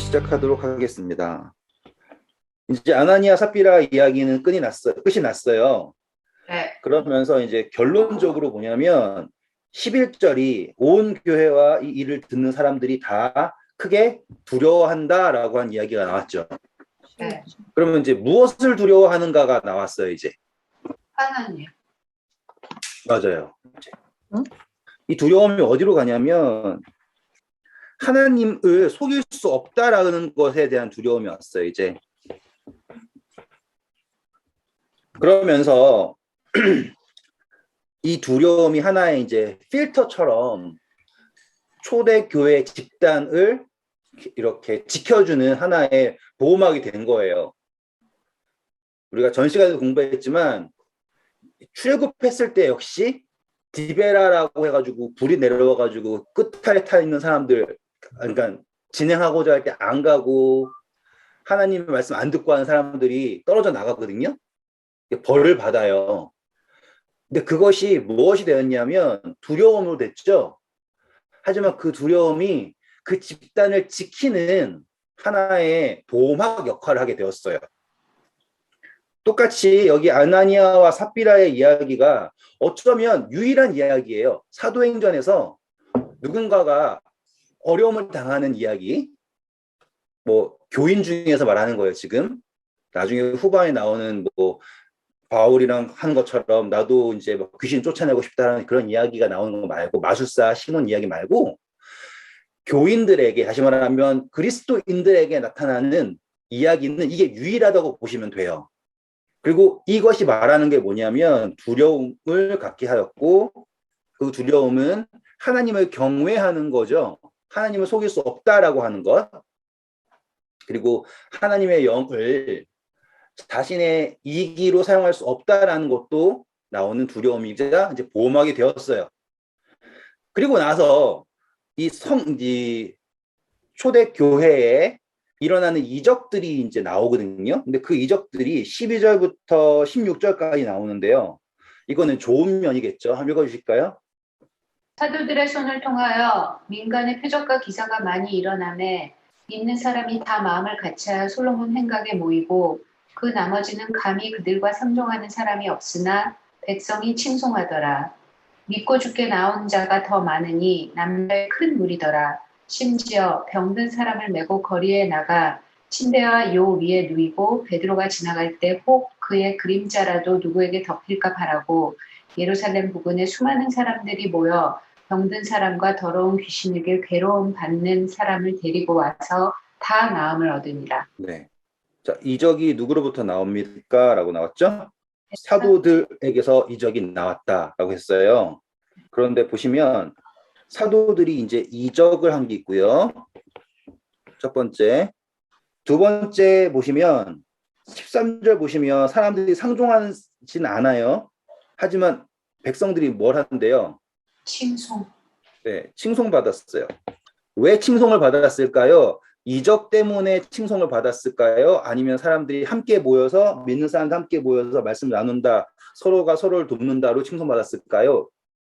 시작하도록 하겠습니다. 이제 아나니아 삽비라 이야기는 끝이 났어요. 네. 그러면서 이제 결론적으로 뭐냐면 11절이 온 교회와 이 일을 듣는 사람들이 다 크게 두려워한다라고 한 이야기가 나왔죠. 네. 그러면 이제 무엇을 두려워하는가가 나왔어요, 이제. 하나님. 맞아요. 응? 이 두려움이 어디로 가냐면 하나님을 속일 수 없다라는 것에 대한 두려움이 왔어요, 이제. 그러면서 이 두려움이 하나의 이제 필터처럼 초대교회 집단을 이렇게 지켜주는 하나의 보호막이 된 거예요. 우리가 전 시간에도 공부했지만 출애굽했을 때 역시 디베라라고 해가지고 불이 내려와가지고 끝에 타 있는 사람들, 그러니까 진행하고자 할 때 안 가고 하나님의 말씀 안 듣고 하는 사람들이 떨어져 나가거든요. 벌을 받아요. 근데 그것이 무엇이 되었냐면 두려움으로 됐죠. 하지만 그 두려움이 그 집단을 지키는 하나의 보호막 역할을 하게 되었어요. 똑같이 여기 아나니아와 삽비라의 이야기가 어쩌면 유일한 이야기예요. 사도행전에서 누군가가 어려움을 당하는 이야기, 뭐 교인 중에서 말하는 거예요. 지금 나중에 후반에 나오는 뭐 바울이랑 하는 것처럼 나도 이제 뭐 귀신 쫓아내고 싶다는 그런 이야기가 나오는 거 말고, 마술사 시몬 이야기 말고 교인들에게, 다시 말하면 그리스도인들에게 나타나는 이야기는 이게 유일하다고 보시면 돼요. 그리고 이것이 말하는 게 뭐냐면 두려움을 갖게 하였고, 그 두려움은 하나님을 경외하는 거죠. 하나님을 속일 수 없다라고 하는 것. 그리고 하나님의 영을 자신의 이기로 사용할 수 없다라는 것도 나오는 두려움이자 이제 보호막이 되었어요. 그리고 나서 이 초대교회에 일어나는 이적들이 이제 나오거든요. 근데 그 이적들이 12절부터 16절까지 나오는데요. 이거는 좋은 면이겠죠. 한번 읽어주실까요? 사도들의 손을 통하여 민간의 표적과 기사가 많이 일어나매 믿는 사람이 다 마음을 같이하여 솔로몬 행각에 모이고 그 나머지는 감히 그들과 상종하는 사람이 없으나 백성이 칭송하더라. 믿고 죽게 나온 자가 더 많으니 남자의 큰 무리더라. 심지어 병든 사람을 메고 거리에 나가 침대와 요 위에 누이고 베드로가 지나갈 때 혹 그의 그림자라도 누구에게 덮일까 바라고 예루살렘 부근에 수많은 사람들이 모여 병든 사람과 더러운 귀신에게 괴로움 받는 사람을 데리고 와서 다 나음을 얻으니라. 네. 자, 이적이 누구로부터 나옵니까? 라고 나왔죠? 사도들에게서 이적이 나왔다라고 했어요. 그런데 보시면 사도들이 이제 이적을 한 게 있고요. 첫 번째. 두 번째 보시면 13절 보시면 사람들이 상종하진 않아요. 하지만 백성들이 뭘 하는데요? 칭송. 네, 칭송받았어요. 왜 칭송을 받았을까요? 이적 때문에 칭송을 받았을까요? 아니면 사람들이 함께 모여서, 믿는 사람들 함께 모여서 말씀 나눈다, 서로가 서로를 돕는다로 칭송받았을까요?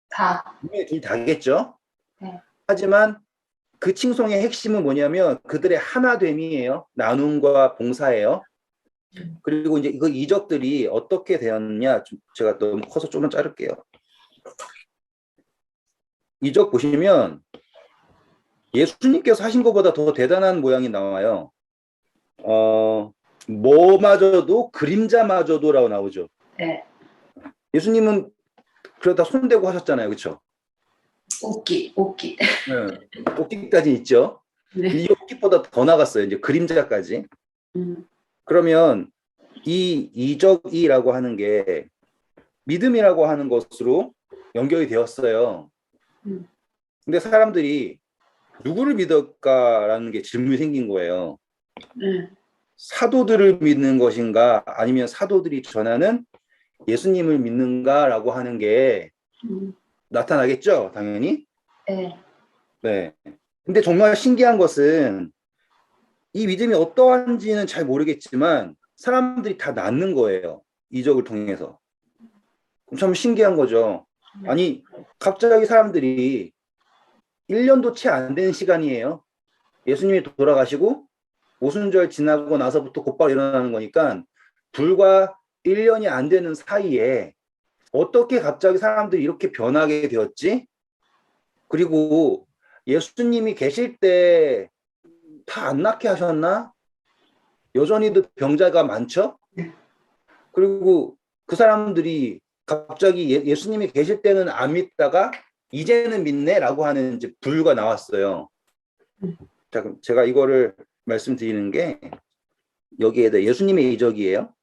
다. 둘 다겠죠. 네. 하지만 그 칭송의 핵심은 뭐냐면 그들의 하나됨이에요. 나눔과 봉사예요. 그리고 이제 그 이적들이 어떻게 되었느냐, 제가 너무 커서 좀만 자를게요. 이적 보시면 예수님께서 하신 것보다 더 대단한 모양이 나와요. 뭐마저도 그림자마저도라고 나오죠. 네. 예수님은 그러다 손대고 하셨잖아요, 그렇죠? 옷기. 네. 옷깃까지 있죠. 네. 이 옷깃보다 더 나갔어요, 이제 그림자까지. 그러면 이 이적이라고 하는 게 믿음이라고 하는 것으로 연결이 되었어요. 근데 사람들이 누구를 믿을까라는 게 질문이 생긴 거예요. 사도들을 믿는 것인가, 아니면 사도들이 전하는 예수님을 믿는가라고 하는 게 나타나겠죠, 당연히. 네. 네. 근데 정말 신기한 것은 이 믿음이 어떠한지는 잘 모르겠지만 사람들이 다 낫는 거예요, 이적을 통해서. 참 신기한 거죠. 아니, 갑자기 사람들이 1년도 채 안 된 시간이에요. 예수님이 돌아가시고 오순절 지나고 나서부터 곧바로 일어나는 거니까 불과 1년이 안 되는 사이에 어떻게 갑자기 사람들이 이렇게 변하게 되었지? 그리고 예수님이 계실 때 다 안 낫게 하셨나? 여전히도 병자가 많죠? 그리고 그 사람들이 갑자기 예수님이 계실 때는 안 믿다가 이제는 믿네라고 하는 이제 부류가 나왔어요. 자, 그럼 제가 이거를 말씀드리는 게 여기에 대해 예수님의 이적이에요.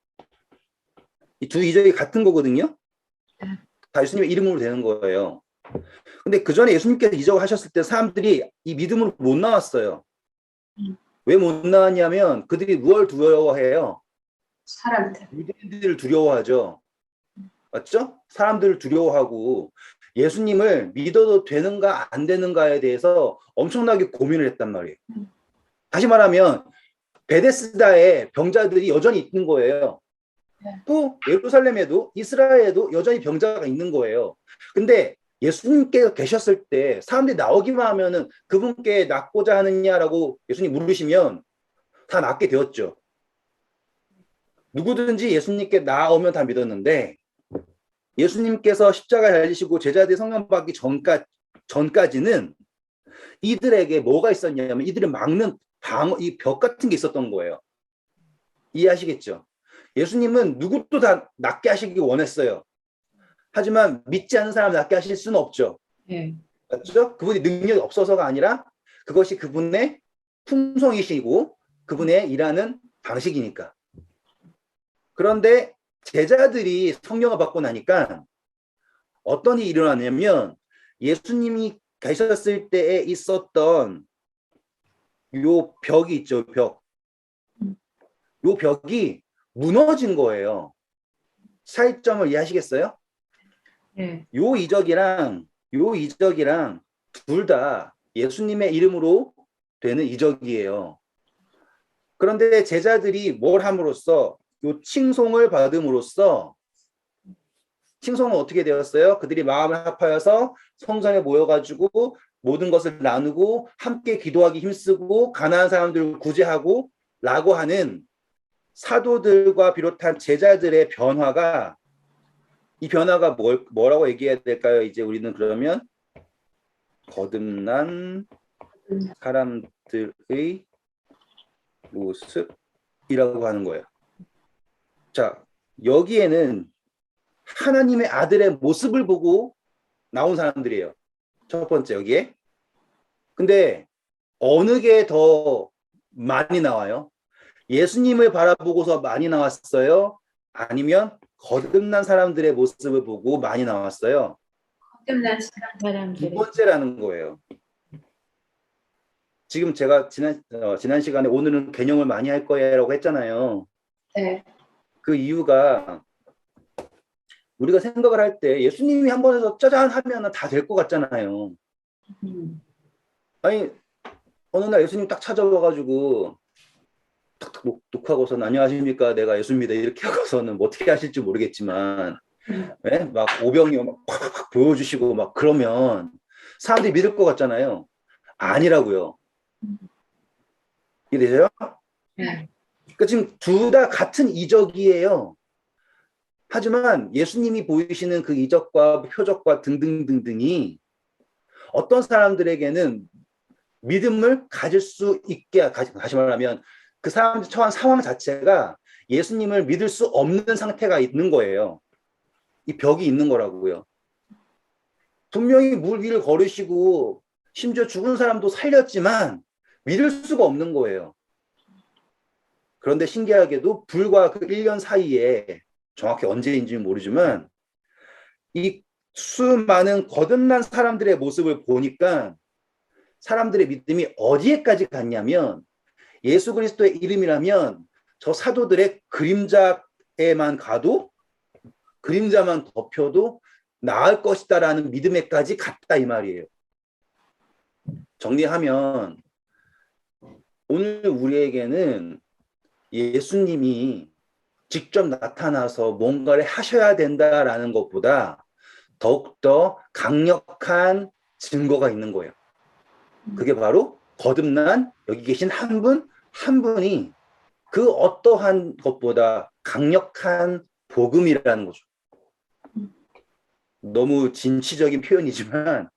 이 두 이적이 같은 거거든요. 다 예수님의 이름으로 되는 거예요. 근데 그 전에 예수님께서 이적을 하셨을 때 사람들이 이 믿음으로 못 나왔어요. 왜 못 나왔냐면 그들이 무엇을 두려워해요? 사람들. 유대인들을 두려워하죠. 맞죠? 사람들을 두려워하고 예수님을 믿어도 되는가 안 되는가에 대해서 엄청나게 고민을 했단 말이에요. 다시 말하면 베데스다에 병자들이 여전히 있는 거예요. 또 예루살렘에도 이스라엘에도 여전히 병자가 있는 거예요. 근데 예수님께서 계셨을 때 사람들이 나오기만 하면은 그분께 낫고자 하느냐라고 예수님 물으시면 다 낫게 되었죠. 누구든지 예수님께 나오면 다 믿었는데 예수님께서 십자가에 달리시고 제자들이 성령 받기 전까지는 이들에게 뭐가 있었냐면 이들을 막는 이 벽 같은 게 있었던 거예요. 이해하시겠죠? 예수님은 누구도 다 낫게 하시기 원했어요. 하지만 믿지 않는 사람 낫게 하실 수는 없죠. 네. 맞죠? 그분이 능력이 없어서가 아니라 그것이 그분의 품성이시고 그분의 일하는 방식이니까. 그런데 제자들이 성령을 받고 나니까 어떤 일이 일어나냐면 예수님이 계셨을 때에 있었던 요 벽이 있죠, 벽. 요 벽이 무너진 거예요. 차이점을 이해하시겠어요? 네. 요 이적이랑 둘 다 예수님의 이름으로 되는 이적이에요. 그런데 제자들이 뭘 함으로써 요 칭송을 받음으로써 칭송은 어떻게 되었어요? 그들이 마음을 합하여서 성전에 모여가지고 모든 것을 나누고 함께 기도하기 힘쓰고 가난한 사람들을 구제하고 라고 하는 사도들과 비롯한 제자들의 변화가 이 변화가 뭐라고 얘기해야 될까요? 이제 우리는 그러면 거듭난 사람들의 모습이라고 하는 거예요. 자, 여기에는 하나님의 아들의 모습을 보고 나온 사람들이에요. 첫 번째 여기에. 근데 어느 게 더 많이 나와요? 예수님을 바라보고서 많이 나왔어요? 아니면 거듭난 사람들의 모습을 보고 많이 나왔어요? 거듭난 두 사람들이. 번째라는 거예요. 지금 제가 지난 시간에 오늘은 개념을 많이 할 거예요라고 했잖아요. 네. 그 이유가 우리가 생각을 할 때 예수님이 한 번 해서 짜잔 하면 다 될 것 같잖아요. 아니 어느 날 예수님 딱 찾아와가지고 탁탁 녹하고서 안녕하십니까 내가 예수입니다 이렇게 하고서는 뭐 어떻게 하실지 모르겠지만 네? 막 오병이 막 팍팍 보여주시고 막 그러면 사람들이 믿을 것 같잖아요. 아니라고요. 이해되세요? 네. 그러니까 지금 둘 다 같은 이적이에요. 하지만 예수님이 보이시는 그 이적과 표적과 등등등등이 어떤 사람들에게는 믿음을 가질 수 있게, 다시 말하면 그 사람들 처한 상황 자체가 예수님을 믿을 수 없는 상태가 있는 거예요. 이 벽이 있는 거라고요. 분명히 물 위를 걸으시고 심지어 죽은 사람도 살렸지만 믿을 수가 없는 거예요. 그런데 신기하게도 불과 그 1년 사이에 정확히 언제인지는 모르지만 이 수많은 거듭난 사람들의 모습을 보니까 사람들의 믿음이 어디에까지 갔냐면 예수 그리스도의 이름이라면 저 사도들의 그림자에만 가도 그림자만 덮여도 나을 것이다라는 믿음에까지 갔다 이 말이에요. 정리하면 오늘 우리에게는 예수님이 직접 나타나서 뭔가를 하셔야 된다라는 것보다 더욱더 강력한 증거가 있는 거예요. 그게 바로 거듭난 여기 계신 한 분 한 분이 그 어떠한 것보다 강력한 복음이라는 거죠. 너무 진취적인 표현이지만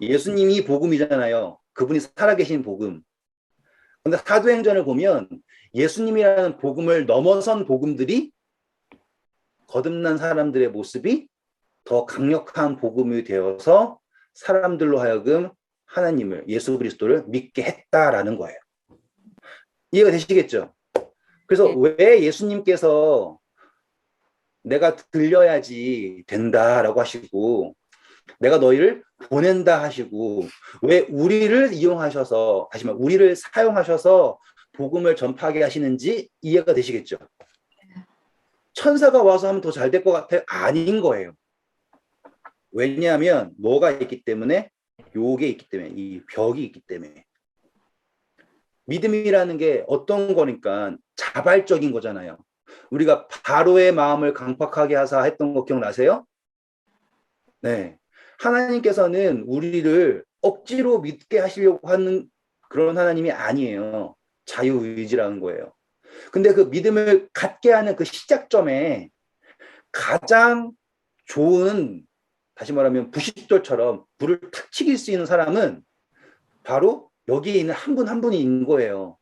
예수님이 복음이잖아요. 그분이 살아계신 복음. 근데 사도행전을 보면 예수님이라는 복음을 넘어선 복음들이 거듭난 사람들의 모습이 더 강력한 복음이 되어서 사람들로 하여금 하나님을, 예수 그리스도를 믿게 했다라는 거예요. 이해가 되시겠죠? 그래서 왜 예수님께서 내가 들려야지 된다라고 하시고 내가 너희를 보낸다 하시고 왜 우리를 이용하셔서 하시면 우리를 사용하셔서 복음을 전파하게 하시는지 이해가 되시겠죠? 천사가 와서 하면 더 잘 될 것 같아요? 아닌 거예요. 왜냐하면 뭐가 있기 때문에 요게 있기 때문에 이 벽이 있기 때문에 믿음이라는 게 어떤 거니까 자발적인 거잖아요. 우리가 바로의 마음을 강팍하게 하사 했던 거 기억나세요? 네. 하나님께서는 우리를 억지로 믿게 하시려고 하는 그런 하나님이 아니에요. 자유의지라는 거예요. 근데 그 믿음을 갖게 하는 그 시작점에 가장 좋은, 다시 말하면 부싯돌처럼 불을 탁 튀길 수 있는 사람은 바로 여기에 있는 한 분 한 분인 거예요.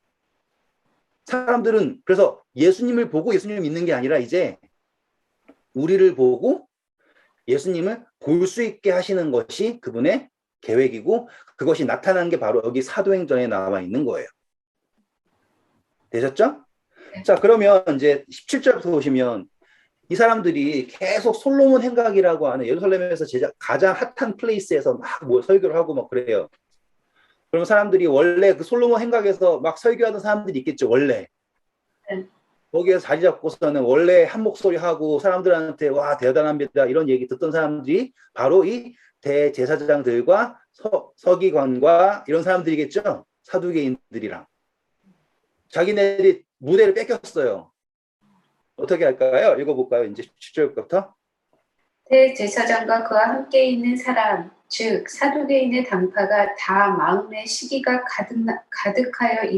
사람들은 그래서 예수님을 보고 예수님을 믿는 게 아니라 이제 우리를 보고 예수님을 볼 수 있게 하시는 것이 그분의 계획이고 그것이 나타난 게 바로 여기 사도행전에 나와 있는 거예요. 되셨죠? 자, 그러면 이제 17절부터 보시면 이 사람들이 계속 솔로몬 행각이라고 하는 예루살렘에서 가장 핫한 플레이스에서 막 뭐 설교를 하고 막 그래요. 그럼 사람들이 원래 그 솔로몬 행각에서 막 설교하던 사람들이 있겠죠, 원래. 거기에서 자리 잡고서는 원래 한 목소리 하고 사람들한테 와 대단합니다 이런 얘기 듣던 사람들이 바로 이 대제사장들과 서기관과 이런 사람들이겠죠. 사두개인들이랑. 자기네들이 무대를 뺏겼어요. 어떻게 할까요? 읽어볼까요? 이제 17절부터. 대제사장과 그와 함께 있는 사람, 즉 사두개인의 당파가 다 마음의 시기가 가득하여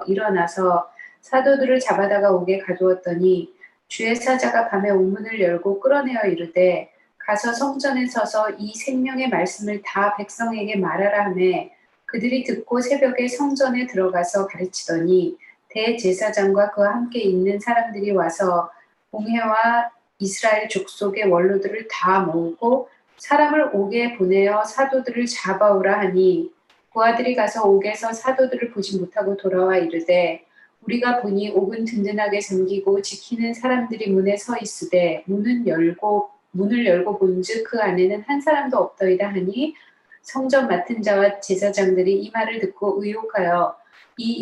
일어나서 사도들을 잡아다가 옥에 가두었더니 주의 사자가 밤에 옥문을 열고 끌어내어 이르되 가서 성전에 서서 이 생명의 말씀을 다 백성에게 말하라 하매 그들이 듣고 새벽에 성전에 들어가서 가르치더니 대제사장과 그와 함께 있는 사람들이 와서 공회와 이스라엘 족속의 원로들을 다 모으고 사람을 옥에 보내어 사도들을 잡아오라 하니 부하들이 가서 옥에서 사도들을 보지 못하고 돌아와 이르되 우리가 보니 옥은 든든하게 잠기고 지키는 사람들이 문에 서 있으되 문을 열고 본즉 그 안에는 한 사람도 없더이다 하니 성전 맡은 자와 제사장들이 이 말을 듣고 의혹하여 이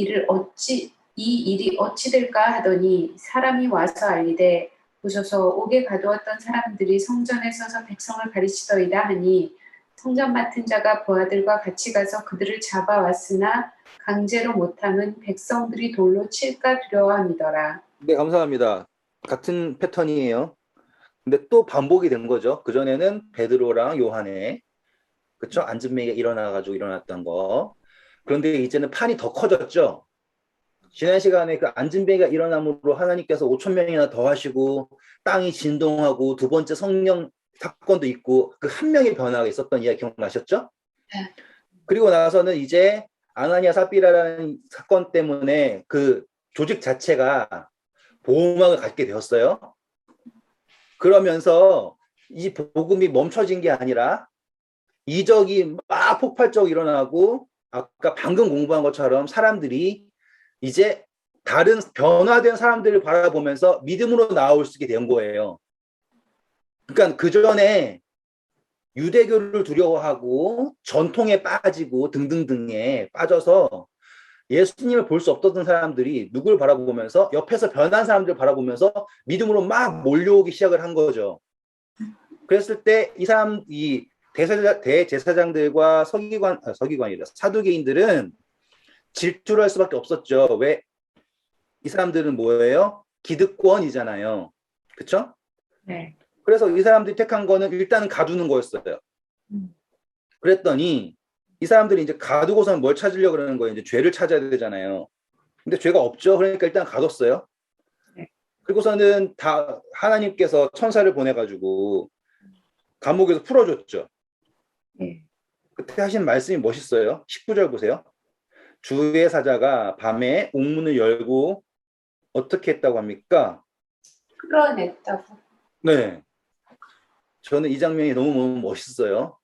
일이 어찌 될까 하더니 사람이 와서 알리되 보소서 옥에 가두었던 사람들이 성전에 서서 백성을 가르치더이다 하니 성전 맡은 자가 부하들과 같이 가서 그들을 잡아왔으나 강제로 못함은 백성들이 돌로 칠까 두려워함이더라. 네, 감사합니다. 같은 패턴이에요. 근데 또 반복이 된 거죠. 그전에는 베드로랑 요한의 그쵸? 안진뱅이가 일어났던 거. 그런데 이제는 판이 더 커졌죠. 지난 시간에 그 안진뱅이가 일어남으로 하나님께서 5천 명이나 더 하시고 땅이 진동하고 두 번째 성령 사건도 있고 그 한 명의 변화가 있었던 이야기 기억나셨죠? 네. 그리고 나서는 이제 아나니아 삽비라라는 사건 때문에 그 조직 자체가 보호막을 갖게 되었어요. 그러면서 이 복음이 멈춰진 게 아니라 이적이 막 폭발적으로 일어나고 아까 방금 공부한 것처럼 사람들이 이제 다른 변화된 사람들을 바라보면서 믿음으로 나올 수 있게 된 거예요. 그러니까 그 전에 유대교를 두려워하고 전통에 빠지고 등등등에 빠져서 예수님을 볼 수 없었던 사람들이 누굴 바라보면서 옆에서 변한 사람들을 바라보면서 믿음으로 막 몰려오기 시작을 한 거죠. 그랬을 때 이 대제사장들과 서기관이라 사두개인들은 질투를 할 수밖에 없었죠. 왜? 이 사람들은 뭐예요? 기득권이잖아요. 그렇죠? 네. 그래서 이 사람들이 택한 거는 일단은 가두는 거였어요. 그랬더니 이 사람들이 이제 가두고서는 뭘 찾으려고 그러는 거예요? 이제 죄를 찾아야 되잖아요. 근데 죄가 없죠. 그러니까 일단 가뒀어요. 네. 그리고서는 다 하나님께서 천사를 보내가지고 감옥에서 풀어줬죠. 네. 그때 하신 말씀이 멋있어요. 19절 보세요. 주의 사자가 밤에 옥문을 열고 어떻게 했다고 합니까? 끌어냈다고. 네. 저는 이 장면이 너무 멋있어요.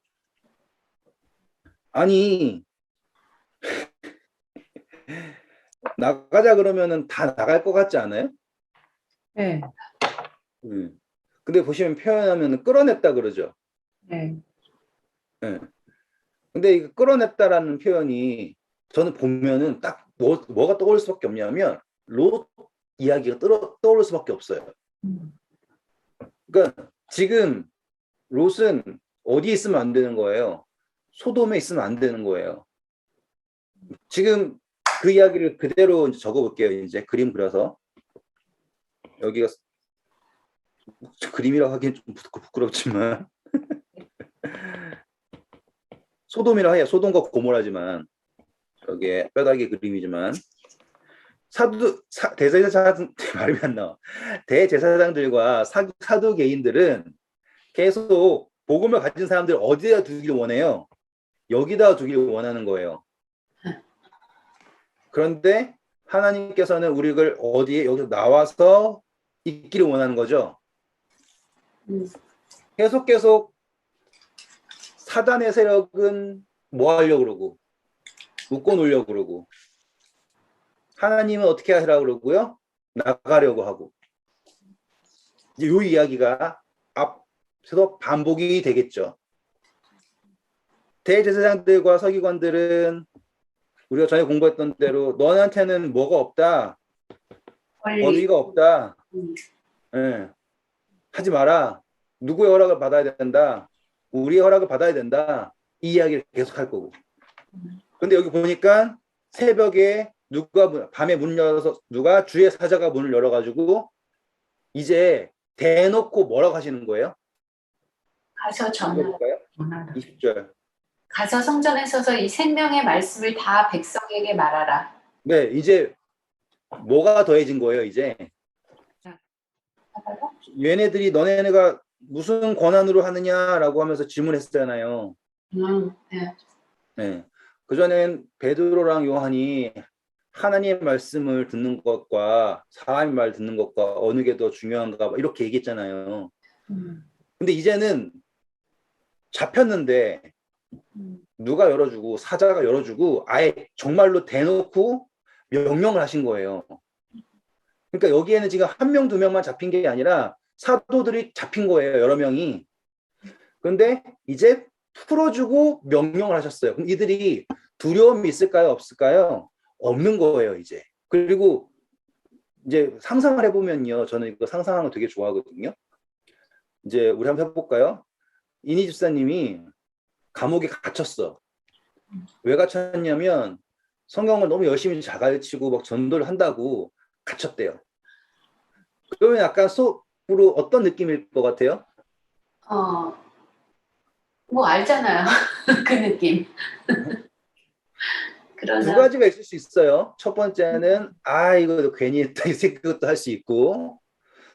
아니, 나가자 그러면은 다 나갈 것 같지 않아요? 네. 근데 보시면 표현하면 끌어냈다 그러죠. 네. 네. 근데 이 끌어냈다라는 표현이 저는 보면은 딱 뭐가 떠오를 수밖에 없냐면 롯 이야기가 떠오를 수밖에 없어요. 그러니까 지금 롯은 어디에 있으면 안 되는 거예요? 소돔에 있으면 안 되는 거예요. 지금 그 이야기를 그대로 적어볼게요. 이제 그림 그려서. 여기가 그림이라고 하기엔 좀 부끄럽지만 소돔이라 해요. 소돔과 고모라지만 여기에 뼈다귀 그림이지만 대제사장 말이 안 나와. 대제사장들과 사두개인들은 계속 복음을 가진 사람들 어디다 두길 원해요? 여기다 두길 원하는 거예요. 그런데 하나님께서는 우리를 어디에 여기서 나와서 있기를 원하는 거죠. 계속 사단의 세력은 뭐 하려고 그러고 묶어 놓으려고 그러고 하나님은 어떻게 하라고 그러고요? 나가려고 하고. 이제 이 이야기가 앞서서 반복이 되겠죠. 대제사장들과 서기관들은 우리가 전에 공부했던 대로 너한테는 뭐가 없다. 권위가 없다. 네. 하지 마라. 누구의 허락을 받아야 된다. 우리의 허락을 받아야 된다. 이 이야기를 계속 할 거고. 근데 여기 보니까 새벽에 밤에 문 열어서 누가 주의 사자가 문을 열어가지고 이제 대놓고 뭐라고 하시는 거예요? 가서 전하라. 20절. 가서 성전에 서서 이 생명의 말씀을 다 백성에게 말하라. 네, 이제 뭐가 더해진 거예요, 이제? 얘네들이 너네가 무슨 권한으로 하느냐라고 하면서 질문했잖아요. 네. 네. 그전엔 베드로랑 요한이 하나님의 말씀을 듣는 것과 사람의 말 듣는 것과 어느 게 더 중요한가 이렇게 얘기했잖아요. 근데 이제는 잡혔는데 누가 열어주고 사자가 열어주고 아예 정말로 대놓고 명령을 하신 거예요. 그러니까 여기에는 지금 한 명, 두 명만 잡힌 게 아니라 사도들이 잡힌 거예요. 여러 명이. 그런데 이제 풀어주고 명령을 하셨어요. 그럼 이들이 두려움이 있을까요? 없을까요? 없는 거예요, 이제. 그리고 이제 상상을 해보면요. 저는 이거 상상하는 거 되게 좋아하거든요. 이제 우리 한번 해볼까요? 이니 집사님이 감옥에 gat혔어. 왜 갇혔냐면 성경을 너무 열심히 잘 가르치고 막 전도를 한다고 갇혔대요. 그러면 약간 속으로 어떤 느낌일 것 같아요? 뭐 알잖아요. 그 느낌. 두 가지가 있을 수 있어요. 첫 번째는 이거 괜히 했다 이 생각도 할 수 있고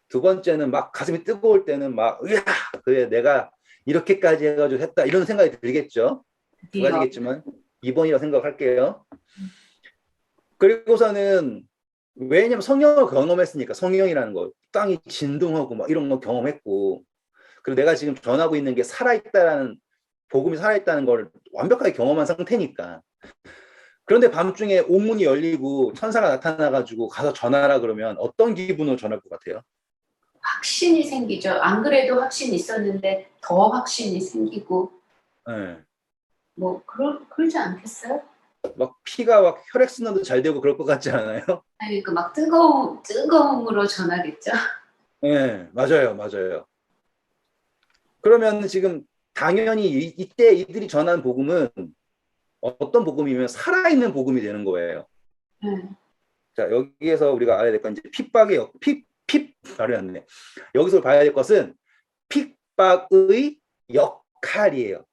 두 번째는 막 가슴이 뜨거울 때는 막 으야 그래 내가 이렇게까지 해가지고 했다 이런 생각이 들겠죠. 두 가지겠지만 2번이라고 생각할게요. 그리고서는 왜냐면 성령을 경험했으니까 성령이라는 거 땅이 진동하고 막 이런 거 경험했고 그리고 내가 지금 전하고 있는 게 살아있다라는 복음이 살아있다는 걸 완벽하게 경험한 상태니까 그런데 밤중에 옥문이 열리고 천사가 나타나가지고 가서 전하라 그러면 어떤 기분으로 전할 것 같아요? 확신이 생기죠. 안 그래도 확신이 있었는데 더 확신이 생기고 네. 뭐 그러지 않겠어요? 막 피가 막 혈액순환도 잘 되고 그럴 것 같지 않아요? 아니 그 막 뜨거움으로 전하겠죠. 네, 맞아요. 그러면 지금 당연히 이때 이들이 전한 복음은 어떤 복음이면 살아있는 복음이 되는 거예요. 자, 여기에서 우리가 알아야 될 건 이제 말이 안 돼. 여기서 봐야 될 것은 핍박의 역할이에요.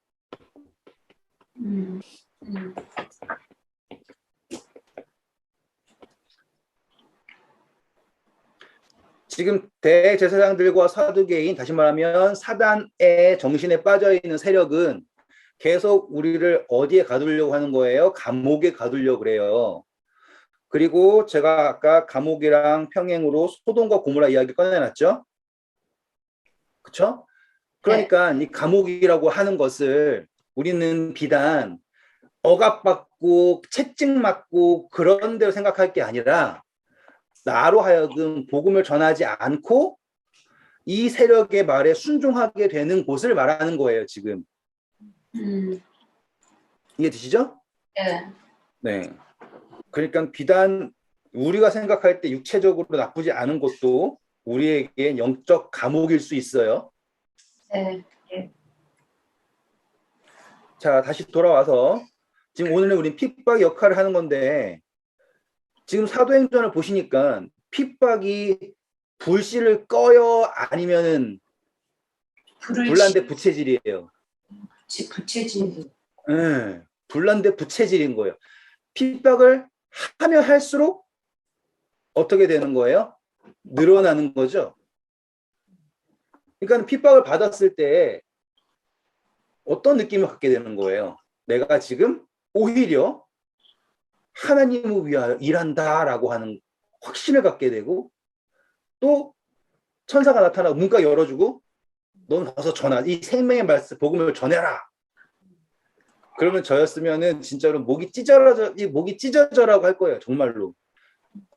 지금 대제사장들과 사두개인, 다시 말하면 사단의 정신에 빠져 있는 세력은 계속 우리를 어디에 가두려고 하는 거예요? 감옥에 가두려고 그래요. 그리고 제가 아까 감옥이랑 평행으로 소돔과 고모라 이야기 꺼내놨죠? 그쵸? 그러니까 이 감옥이라고 하는 것을 우리는 비단 억압받고 채찍맞고 그런 대로 생각할 게 아니라 나로 하여금 복음을 전하지 않고 이 세력의 말에 순종하게 되는 곳을 말하는 거예요, 지금. 이해되시죠? 네. 네. 그러니까 비단 우리가 생각할 때 육체적으로 나쁘지 않은 것도 우리에게 영적 감옥일 수 있어요. 네. 자, 다시 돌아와서 지금 오늘은 우린 핍박 역할을 하는 건데 지금 사도행전을 보시니까 핍박이 불씨를 꺼요? 아니면은 불난데 부채질이에요? 부채질. 네, 불난데 부채질인 거예요. 핍박을 하면 할수록 어떻게 되는 거예요? 늘어나는 거죠. 그러니까 핍박을 받았을 때 어떤 느낌을 갖게 되는 거예요? 내가 지금 오히려 하나님을 위하여 일한다라고 하는 확신을 갖게 되고 또 천사가 나타나고 문가 열어주고 넌 가서 전하 이 생명의 말씀 복음을 전해라. 그러면 저였으면은 진짜로 목이 찢어져라고 할 거예요. 정말로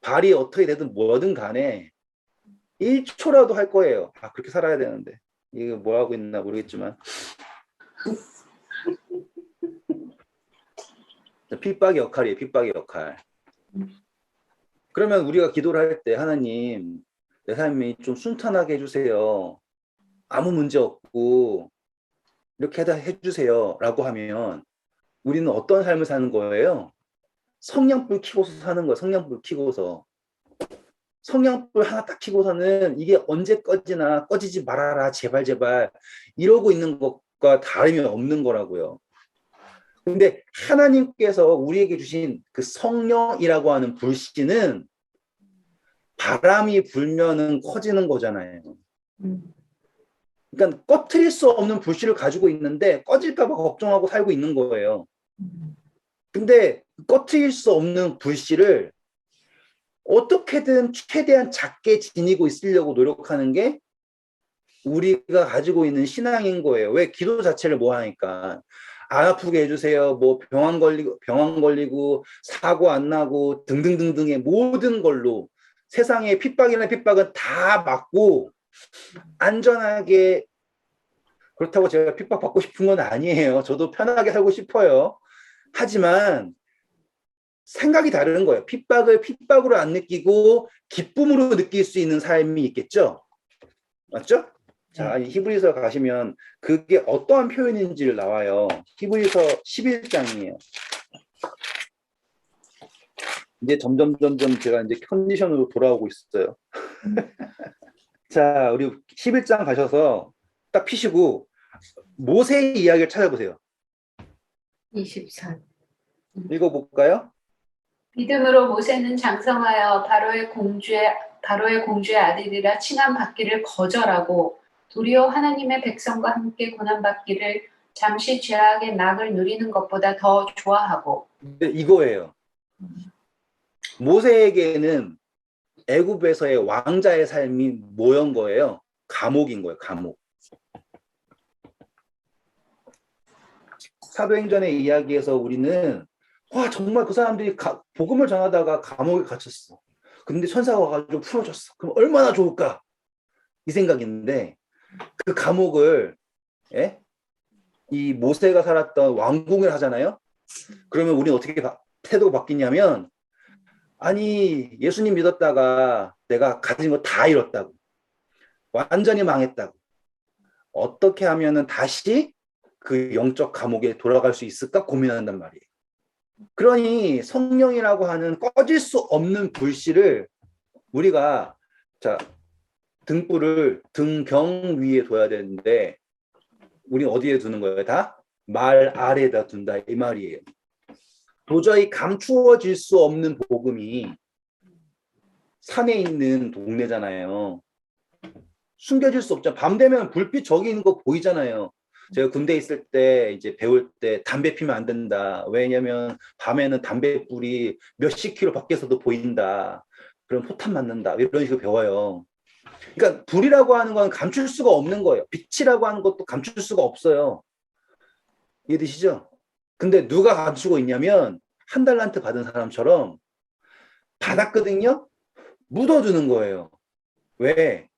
발이 어떻게 되든 뭐든 간에 1초라도 할 거예요. 아 그렇게 살아야 되는데 이거 뭐 하고 있나 모르겠지만 핍박의 역할이에요. 핍박의 역할. 그러면 우리가 기도를 할 때 하나님 내 삶이 좀 순탄하게 해주세요. 아무 문제 없고 이렇게 해주세요 라고 하면 우리는 어떤 삶을 사는 거예요? 성냥불 켜고서 사는 거예요. 성냥불 켜고서. 성냥불 하나 딱 켜고서는 이게 언제 꺼지나 꺼지지 말아라 제발 제발 이러고 있는 것과 다름이 없는 거라고요. 근데 하나님께서 우리에게 주신 그 성령이라고 하는 불씨는 바람이 불면은 커지는 거잖아요. 그러니까 꺼트릴 수 없는 불씨를 가지고 있는데 꺼질까 봐 걱정하고 살고 있는 거예요. 근데 꺼트릴 수 없는 불씨를 어떻게든 최대한 작게 지니고 있으려고 노력하는 게 우리가 가지고 있는 신앙인 거예요. 왜? 기도 자체를 뭐 하니까 안 아프게 해주세요. 뭐 병원 걸리고 사고 안 나고 등등등등의 모든 걸로 세상의 핍박이나 핍박은 다 막고 안전하게 그렇다고 제가 핍박 받고 싶은 건 아니에요. 저도 편하게 살고 싶어요. 하지만 생각이 다른 거예요. 핍박을 핍박으로 안 느끼고 기쁨으로 느낄 수 있는 삶이 있겠죠? 맞죠? 자, 히브리서 가시면 그게 어떠한 표현인지를 나와요. 히브리서 11장이에요. 이제 점점 제가 이제 컨디션으로 돌아오고 있어요. 자, 우리 11장 가셔서 딱 피시고 모세의 이야기를 찾아보세요. 24. 읽어볼까요? 믿음으로 모세는 장성하여 바로의 공주의 아들이라 칭함 받기를 거절하고 도리어 하나님의 백성과 함께 고난받기를 잠시 죄악의 낙을 누리는 것보다 더 좋아하고. 네, 이거예요. 모세에게는 애굽에서의 왕자의 삶이 뭐였던 거예요? 감옥인 거예요. 감옥. 사도행전의 이야기에서 우리는 와 정말 그 사람들이 복음을 전하다가 감옥에 갇혔어. 근데 천사가 와가지고 풀어줬어. 그럼 얼마나 좋을까? 이 생각인데 그 감옥을 이 모세가 살았던 왕궁을 하잖아요. 그러면 우리는 어떻게 태도가 바뀌냐면 아니 예수님 믿었다가 내가 가진 거 다 잃었다고. 완전히 망했다고. 어떻게 하면은 다시 그 영적 감옥에 돌아갈 수 있을까 고민한단 말이에요. 그러니 성령이라고 하는 꺼질 수 없는 불씨를 우리가 자 등불을 등경 위에 둬야 되는데 우리 어디에 두는 거예요? 다 말 아래에다 둔다 이 말이에요. 도저히 감추어질 수 없는 복음이 산에 있는 동네잖아요. 숨겨질 수 없죠. 밤 되면 불빛 저기 있는 거 보이잖아요. 제가 군대 있을 때 이제 배울 때 담배 피면 안 된다. 왜냐면 밤에는 담배 불이 몇십 킬로 밖에서도 보인다. 그럼 포탄 맞는다. 이런 식으로 배워요. 그러니까 불이라고 하는 건 감출 수가 없는 거예요. 빛이라고 하는 것도 감출 수가 없어요. 이해되시죠? 근데 누가 감추고 있냐면 한 달란트 받은 사람처럼 받았거든요. 묻어두는 거예요. 왜?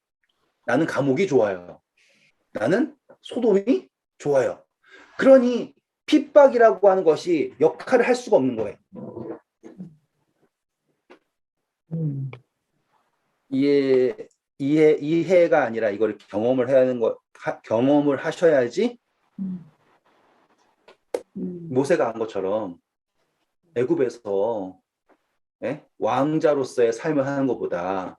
나는 감옥이 좋아요. 나는 소돔이 좋아요. 그러니 핍박이라고 하는 것이 역할을 할 수가 없는 거예요. 이해가 아니라 이걸 경험을 해야 하는 거, 경험을 하셔야지 모세가 한 것처럼 애굽에서 왕자로서의 삶을 하는 것보다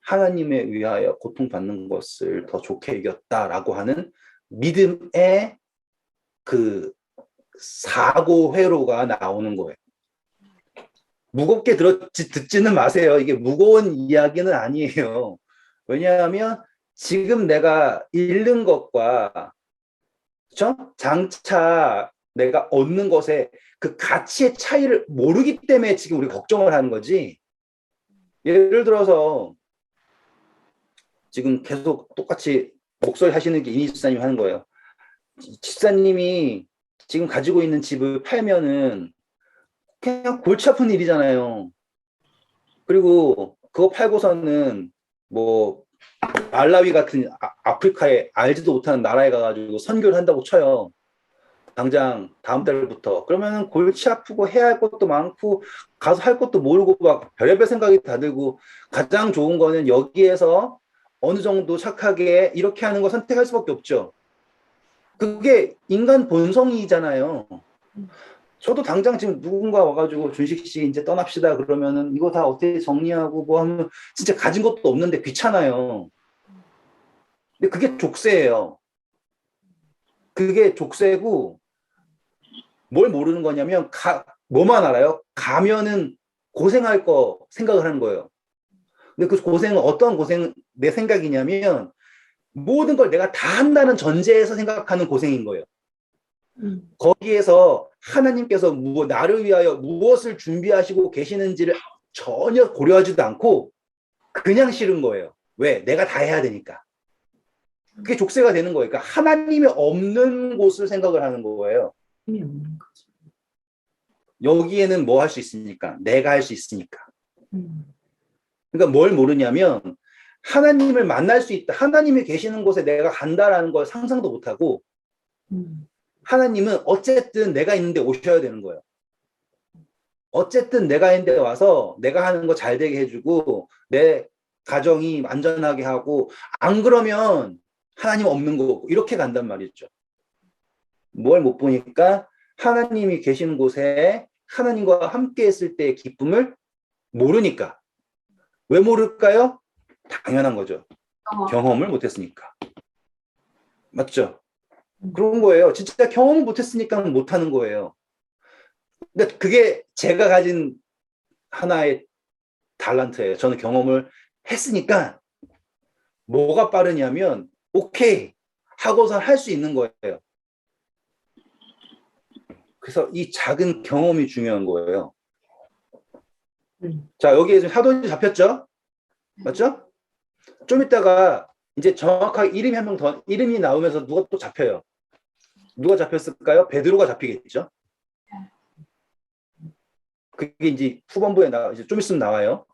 하나님에 위하여 고통받는 것을 더 좋게 여겼다라고 하는 믿음의 그 사고 회로가 나오는 거예요. 무겁게 듣지는 마세요. 이게 무거운 이야기는 아니에요. 왜냐하면 지금 내가 잃는 것과 그렇죠? 장차 내가 얻는 것의 그 가치의 차이를 모르기 때문에 지금 우리 걱정을 하는 거지. 예를 들어서 지금 계속 똑같이 목소리 하시는 게 이니 집사님이 하는 거예요. 집사님이 지금 가지고 있는 집을 팔면은 그냥 골치 아픈 일이잖아요. 그리고 그거 팔고서는 뭐 말라위 같은 아프리카에 알지도 못하는 나라에 가가지고 선교를 한다고 쳐요. 당장 다음 달부터. 그러면은 골치 아프고 해야 할 것도 많고 가서 할 것도 모르고 막 별의별 생각이 다 들고 가장 좋은 거는 여기에서 어느 정도 착하게 이렇게 하는 거 선택할 수밖에 없죠. 그게 인간 본성이잖아요. 저도 당장 지금 누군가 와가지고 준식 씨 이제 떠납시다 그러면은 이거 다 어떻게 정리하고 뭐 하면 진짜 가진 것도 없는데 귀찮아요. 근데 그게 족쇄예요. 그게 족쇄고 뭘 모르는 거냐면 뭐만 알아요? 가면은 고생할 거 생각을 하는 거예요. 근데 그 고생은 어떤 고생 내 생각이냐면 모든 걸 내가 다 한다는 전제에서 생각하는 고생인 거예요. 거기에서 하나님께서 나를 위하여 무엇을 준비하시고 계시는지를 전혀 고려하지도 않고 그냥 싫은 거예요. 왜? 내가 다 해야 되니까. 그게 족쇄가 되는 거예요. 그러니까 하나님이 없는 곳을 생각을 하는 거예요. 여기에는 뭐 할 수 있으니까? 내가 할 수 있으니까. 그러니까 뭘 모르냐면 하나님을 만날 수 있다. 하나님이 계시는 곳에 내가 간다라는 걸 상상도 못하고 하나님은 어쨌든 내가 있는데 오셔야 되는 거예요. 어쨌든 내가 있는데 와서 내가 하는 거 잘 되게 해주고 내 가정이 안전하게 하고 안 그러면 하나님 없는 거고 이렇게 간단 말이죠. 뭘 못 보니까 하나님이 계시는 곳에 하나님과 함께 했을 때의 기쁨을 모르니까. 왜 모를까요? 당연한 거죠. 경험을 못했으니까. 맞죠? 그런 거예요. 진짜 경험을 못했으니까 못하는 거예요. 근데 그게 제가 가진 하나의 달란트예요. 저는 경험을 했으니까 뭐가 빠르냐면 오케이 하고서 할 수 있는 거예요. 그래서 이 작은 경험이 중요한 거예요. 자, 여기에 사도인지 잡혔죠? 맞죠? 좀 이따가 이제 정확하게 이름이 한 명 더, 이름이 나오면서 누가 또 잡혀요. 누가 잡혔을까요? 베드로가 잡히겠죠? 그게 이제 후반부에 이제 좀 있으면 나와요.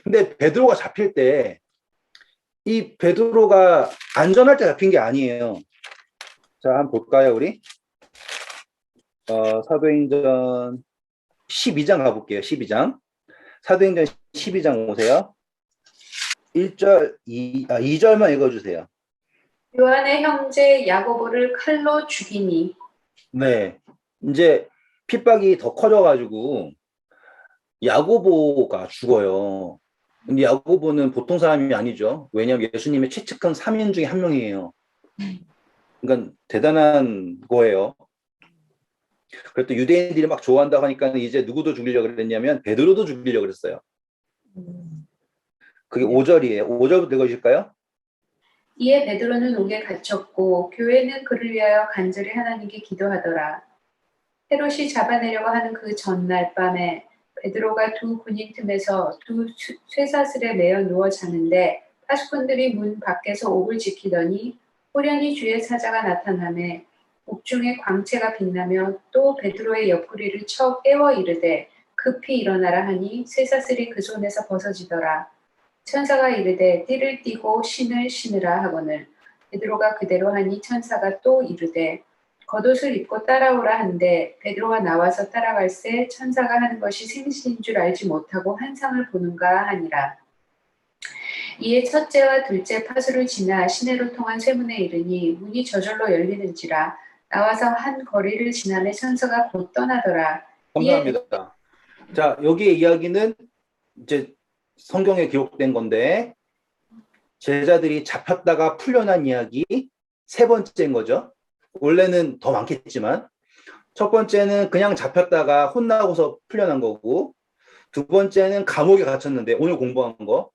근데 베드로가 잡힐 때 이 베드로가 안전할 때 잡힌 게 아니에요. 자, 한번 볼까요, 우리? 사도행전 12장 가볼게요. 12장. 사도행전 12장 오세요. 1절, 2절만 읽어주세요. 요한의 형제 야고보를 칼로 죽이니. 네. 이제 핍박이 더 커져가지고 야고보가 죽어요. 근데 야고보는 보통 사람이 아니죠. 왜냐하면 예수님의 최측근 3인 중에 한 명이에요. 그러니까 대단한 거예요. 그래도 유대인들이 막 좋아한다고 하니까 이제 누구도 죽이려고 그랬냐면 베드로도 죽이려고 그랬어요. 그게 5절이에요. 5절부터 읽으실까요? 이에 베드로는 옥에 갇혔고 교회는 그를 위하여 간절히 하나님께 기도하더라. 헤롯이 잡아내려고 하는 그 전날 밤에 베드로가 두 군인 틈에서 두 쇠사슬에 매어 누워 자는데 파수꾼들이 문 밖에서 옥을 지키더니 호련히 주의 사자가 나타나매 옥중에 광채가 빛나며 또 베드로의 옆구리를 쳐 깨워 이르되 급히 일어나라 하니 쇠사슬이 그 손에서 벗어지더라. 천사가 이르되 띠를 띠고 신을 신으라 하거늘 베드로가 그대로 하니 천사가 또 이르되 겉옷을 입고 따라오라 한데 베드로가 나와서 따라갈새 천사가 하는 것이 생신인 줄 알지 못하고 환상을 보는가 하니라. 이에 첫째와 둘째 파수를 지나 시내로 통한 쇠문에 이르니 문이 저절로 열리는지라 나와서 한 거리를 지나매 천사가 곧 떠나더라. 감사합니다. 자, 여기의 이야기는 이제 성경에 기록된 건데 제자들이 잡혔다가 풀려난 이야기 세 번째인 거죠. 원래는 더 많겠지만 첫 번째는 그냥 잡혔다가 혼나고서 풀려난 거고 두 번째는 감옥에 갇혔는데 오늘 공부한 거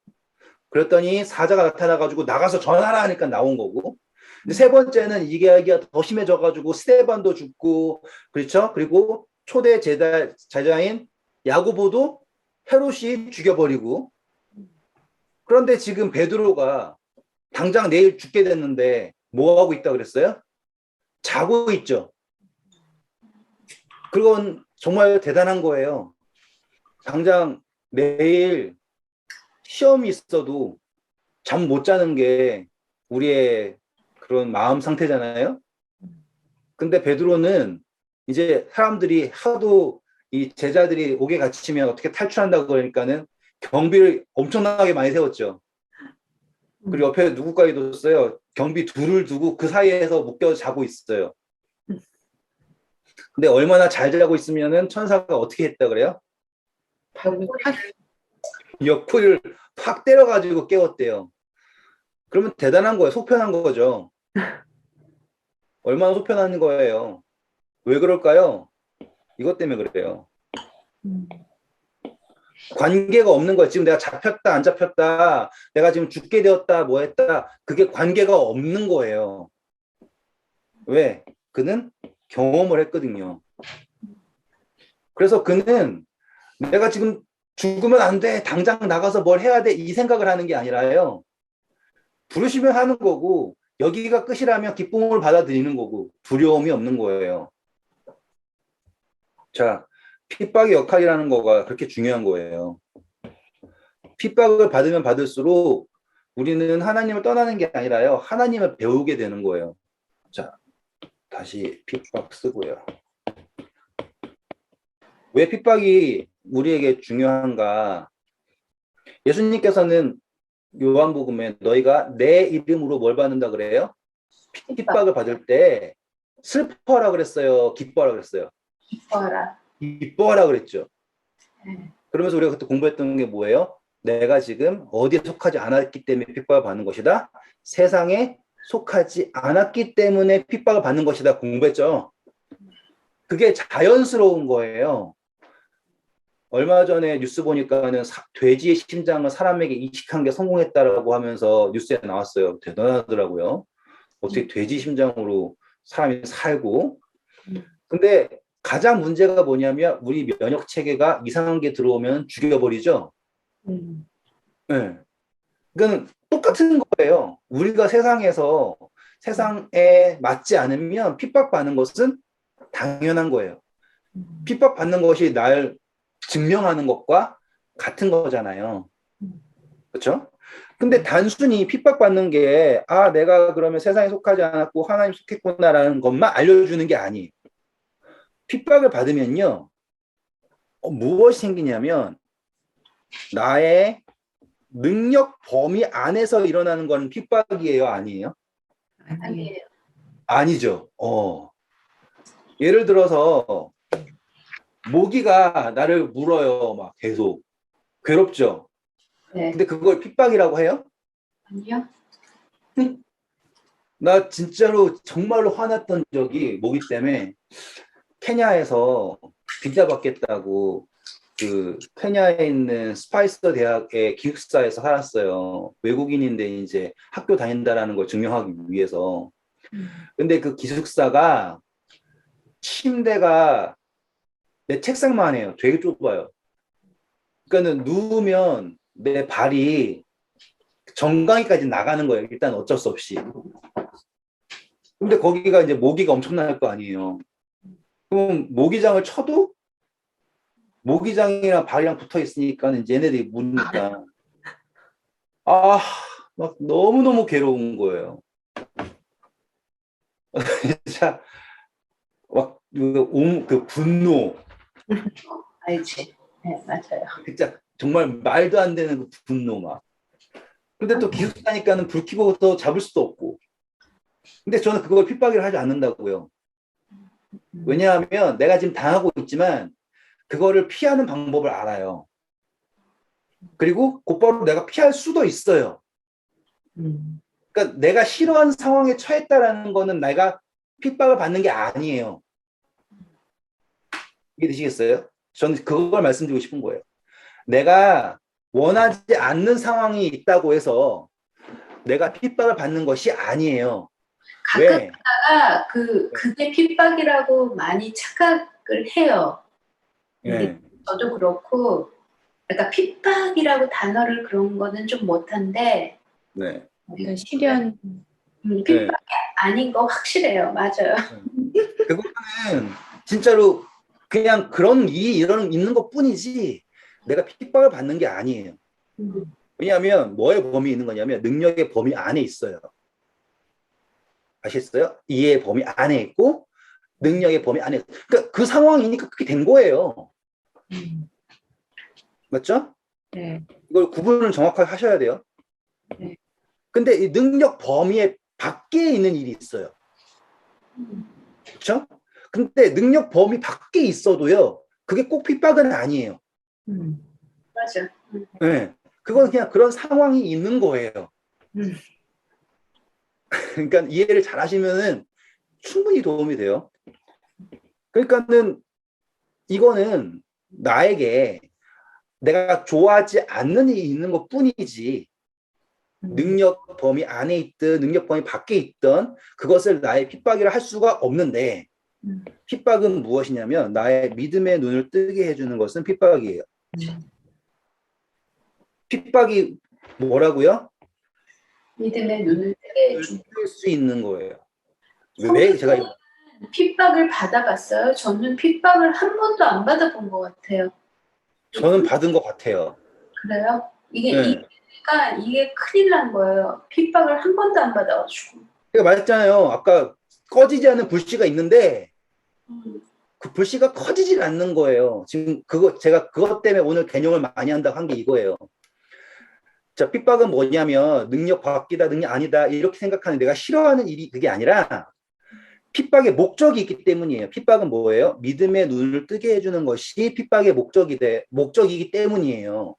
그랬더니 사자가 나타나가지고 나가서 전하라 하니까 나온 거고 근데 세 번째는 이게 이야기가 더 심해져가지고 스데반도 죽고 그렇죠. 그리고 초대 제자인 야고보도 헤롯이 죽여버리고 그런데 지금 베드로가 당장 내일 죽게 됐는데 뭐 하고 있다 그랬어요? 자고 있죠. 그건 정말 대단한 거예요. 당장 내일 시험이 있어도 잠 못 자는 게 우리의 그런 마음 상태잖아요. 근데 베드로는 이제 사람들이 하도 이 제자들이 옥에 갇히면 어떻게 탈출한다고 그러니까는 경비를 엄청나게 많이 세웠죠. 그리고 옆에 누구까지 뒀어요? 경비 둘을 두고 그 사이에서 묶여 자고 있어요. 근데 얼마나 잘 자고 있으면은 천사가 어떻게 했다 그래요? 옆구리를 팍 때려가지고 깨웠대요. 그러면 대단한 거예요. 속편한 거죠. 얼마나 속편한 거예요. 왜 그럴까요? 이것 때문에 그래요. 관계가 없는 거예요. 지금 내가 잡혔다 안 잡혔다 내가 지금 죽게 되었다 뭐 했다 그게 관계가 없는 거예요. 왜? 그는 경험을 했거든요. 그래서 그는 내가 지금 죽으면 안 돼 당장 나가서 뭘 해야 돼 이 생각을 하는 게 아니라요. 부르시면 하는 거고 여기가 끝이라면 기쁨을 받아들이는 거고 두려움이 없는 거예요. 자, 핍박의 역할이라는 거가 그렇게 중요한 거예요. 핍박을 받으면 받을수록 우리는 하나님을 떠나는 게 아니라요. 하나님을 배우게 되는 거예요. 자, 다시 핍박 쓰고요. 왜 핍박이 우리에게 중요한가? 예수님께서는 요한복음에 너희가 내 이름으로 뭘 받는다 그래요? 핍박을 받을 때 슬퍼하라 그랬어요? 기뻐하라 그랬어요? 기뻐하라. 기뻐하라 그랬죠. 그러면서 우리가 그때 공부했던 게 뭐예요? 내가 지금 어디에 속하지 않았기 때문에 핍박을 받는 것이다. 세상에 속하지 않았기 때문에 핍박을 받는 것이다. 공부했죠. 그게 자연스러운 거예요. 얼마 전에 뉴스 보니까는 돼지의 심장을 사람에게 이식한 게 성공했다라고 하면서 뉴스에 나왔어요. 대단하더라고요. 어떻게 돼지 심장으로 사람이 살고. 근데 가장 문제가 뭐냐면 우리 면역 체계가 이상한 게 들어오면 죽여버리죠. 네. 그러니까 똑같은 거예요. 우리가 세상에 맞지 않으면 핍박받는 것은 당연한 거예요. 핍박받는 것이 날 증명하는 것과 같은 거잖아요. 그렇죠? 근데 단순히 핍박받는 게 내가 그러면 세상에 속하지 않았고 하나님 속했구나라는 것만 알려주는 게 아니에요. 핍박을 받으면요. 무엇이 생기냐면 나의 능력 범위 안에서 일어나는 건 핍박이에요? 아니에요? 아니에요. 아니죠. 예를 들어서 모기가 나를 물어요. 막 계속. 괴롭죠. 네. 근데 그걸 핍박이라고 해요? 아니요. 나 진짜로 정말로 화났던 적이 모기 때문에 케냐에서 비자 받겠다고 그 케냐에 있는 스파이서 대학의 기숙사에서 살았어요. 외국인인데 이제 학교 다닌다라는 걸 증명하기 위해서. 근데 그 기숙사가 침대가 내 책상만 해요. 되게 좁아요. 그러니까는 누우면 내 발이 정강이까지 나가는 거예요. 일단 어쩔 수 없이. 근데 거기가 이제 모기가 엄청날 거 아니에요. 그럼 모기장을 쳐도 모기장이랑 발이랑 붙어 있으니까 이제 얘네들이 무니까 아, 막 너무너무 괴로운 거예요. 진짜 막그 분노, 알지? 네, 맞아요. 진짜 정말 말도 안 되는 그 분노 막. 근데 또 기숙사니까는 불 켜고도 잡을 수도 없고. 근데 저는 그걸 핍박을 하지 않는다고요. 왜냐하면 내가 지금 당하고 있지만 그거를 피하는 방법을 알아요. 그리고 곧바로 내가 피할 수도 있어요. 그러니까 내가 싫어하는 상황에 처했다라는 거는 내가 핍박을 받는 게 아니에요. 이해되시겠어요? 저는 그걸 말씀드리고 싶은 거예요. 내가 원하지 않는 상황이 있다고 해서 내가 핍박을 받는 것이 아니에요. 가끔 왜? 가다가 그게 핍박이라고 많이 착각을 해요. 이게 예. 저도 그렇고, 그러니까 핍박이라고 단어를 그런 거는 좀 못한데, 네. 그러니까 실현. 네. 핍박이 아닌 거 확실해요. 맞아요. 그거는 진짜로 그냥 그런 일이 있는 것 뿐이지 내가 핍박을 받는 게 아니에요. 왜냐하면 뭐의 범위 있는 거냐면 능력의 범위 안에 있어요. 아시겠어요? 이해의 범위 안에 있고 능력의 범위 안에 있어요. 그러니까 그 상황이니까 그렇게 된 거예요. 맞죠? 네. 이걸 구분을 정확하게 하셔야 돼요. 네. 근데 이 능력 범위에 밖에 있는 일이 있어요. 그렇죠? 근데 능력 범위 밖에 있어도요. 그게 꼭 핍박은 아니에요. 맞아. 네. 그건 그냥 그런 상황이 있는 거예요. 그러니까 이해를 잘 하시면은 충분히 도움이 돼요. 그러니까는 이거는 나에게 내가 좋아하지 않는 일이 있는 것 뿐이지 능력 범위 안에 있든 능력 범위 밖에 있든 그것을 나의 핍박이라 할 수가 없는데 핍박은 무엇이냐면 나의 믿음의 눈을 뜨게 해주는 것은 핍박이에요. 핍박이 뭐라고요? 믿음의 눈을 뜨게 해준. 뜰수 있는 거예요. 왜 성경은 제가 픽박을 받아봤어요? 저는 픽박을 한 번도 안 받아본 것 같아요. 저는 받은 것 같아요. 그래요? 네. 이게 큰일 난 거예요. 픽박을 한 번도 안 받아가지고. 제가 말했잖아요. 아까 꺼지지 않는 불씨가 있는데 그 불씨가 커지질 않는 거예요. 지금 제가 그것 때문에 오늘 개념을 많이 한다고 한 게 이거예요. 자, 핍박은 뭐냐면 능력 밖이다, 능력 아니다 이렇게 생각하는 내가 싫어하는 일이 그게 아니라 핍박의 목적이 있기 때문이에요. 핍박은 뭐예요? 믿음의 눈을 뜨게 해주는 것이 핍박의 목적이기 때문이에요.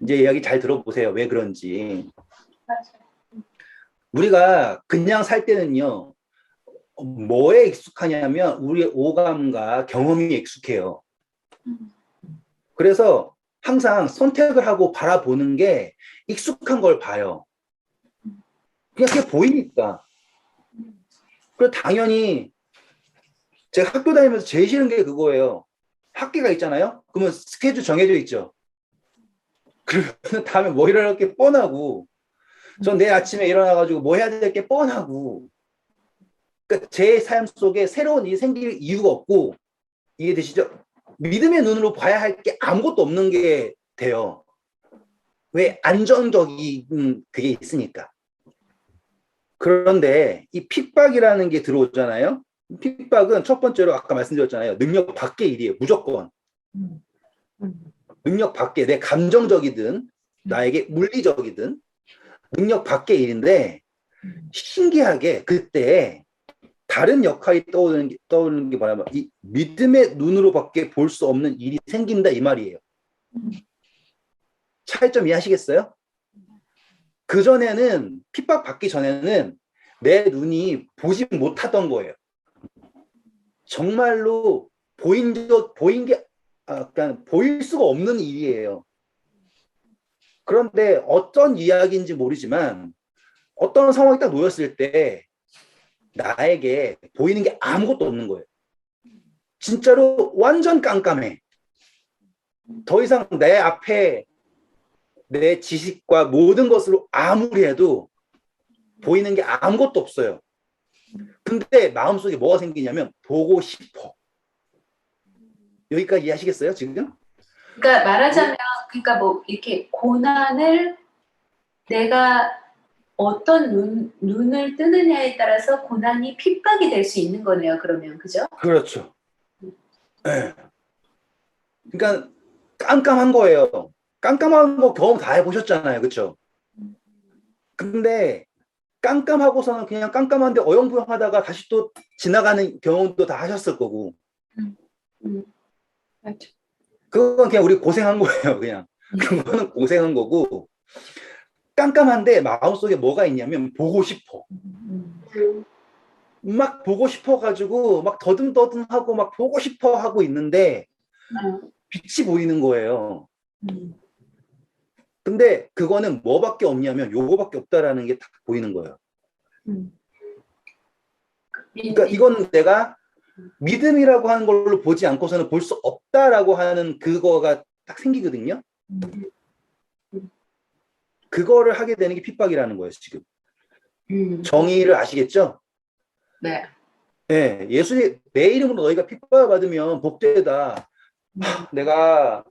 이제 이야기 잘 들어보세요. 왜 그런지. 맞아요. 우리가 그냥 살 때는요. 뭐에 익숙하냐면 우리의 오감과 경험이 익숙해요. 그래서 항상 선택을 하고 바라보는 게 익숙한 걸 봐요. 그냥 그게 보이니까. 그리고 당연히 제가 학교 다니면서 제일 싫은 게 그거예요. 학기가 있잖아요. 그러면 스케줄 정해져 있죠. 그러면 다음에 뭐 일어날 게 뻔하고 전 내일 아침에 일어나가지고 뭐 해야 될 게 뻔하고 그러니까 제 삶 속에 새로운 일이 생길 이유가 없고 이해되시죠? 믿음의 눈으로 봐야 할 게 아무것도 없는 게 돼요. 왜? 안정적인 그게 있으니까. 그런데 이 핍박이라는 게 들어오잖아요. 핍박은 첫 번째로 아까 말씀드렸잖아요. 능력 밖의 일이에요. 무조건. 능력 밖에 내 감정적이든 나에게 물리적이든 능력 밖의 일인데 신기하게 그때 다른 역할이 떠오르는 게 뭐냐면 이 믿음의 눈으로밖에 볼 수 없는 일이 생긴다 이 말이에요. 차이점 이해하시겠어요? 그전에는 핍박 받기 전에는 내 눈이 보지 못하던 거예요. 정말로 보인 게 약간 보일 수가 없는 일이에요. 그런데 어떤 이야기인지 모르지만 어떤 상황이 딱 놓였을 때 나에게 보이는 게 아무것도 없는 거예요. 진짜로 완전 깜깜해. 더 이상 내 앞에 내 지식과 모든 것으로 아무리 해도 보이는 게 아무것도 없어요. 근데 마음속에 뭐가 생기냐면 보고 싶어. 여기까지 이해하시겠어요, 지금? 그러니까 말하자면 그러니까 뭐 이렇게 고난을 내가 어떤 눈을 뜨느냐에 따라서 고난이 핍박이 될 수 있는 거네요. 그러면 그죠? 그렇죠. 네. 그러니까 깜깜한 거예요. 깜깜한 거 경험 다 해보셨잖아요. 그렇죠? 근데 깜깜하고서는 그냥 깜깜한데 어영부영하다가 다시 또 지나가는 경험도 다 하셨을 거고 맞아. 그건 그냥 우리 고생한 거예요. 그냥 그거는 고생한 거고 깜깜한데 마음속에 뭐가 있냐면 보고 싶어. 막 보고 싶어가지고 막 더듬더듬하고 막 보고 싶어 하고 있는데 빛이 보이는 거예요. 근데 그거는 뭐밖에 없냐면 요거밖에 없다라는 게 딱 보이는 거예요. 그러니까 이건 내가 믿음이라고 하는 걸로 보지 않고서는 볼 수 없다라고 하는 그거가 딱 생기거든요. 그거를 하게 되는 게 핍박이라는 거예요, 지금. 정의를 아시겠죠? 네. 네, 예수님 내 이름으로 너희가 핍박을 받으면 복되다. 제가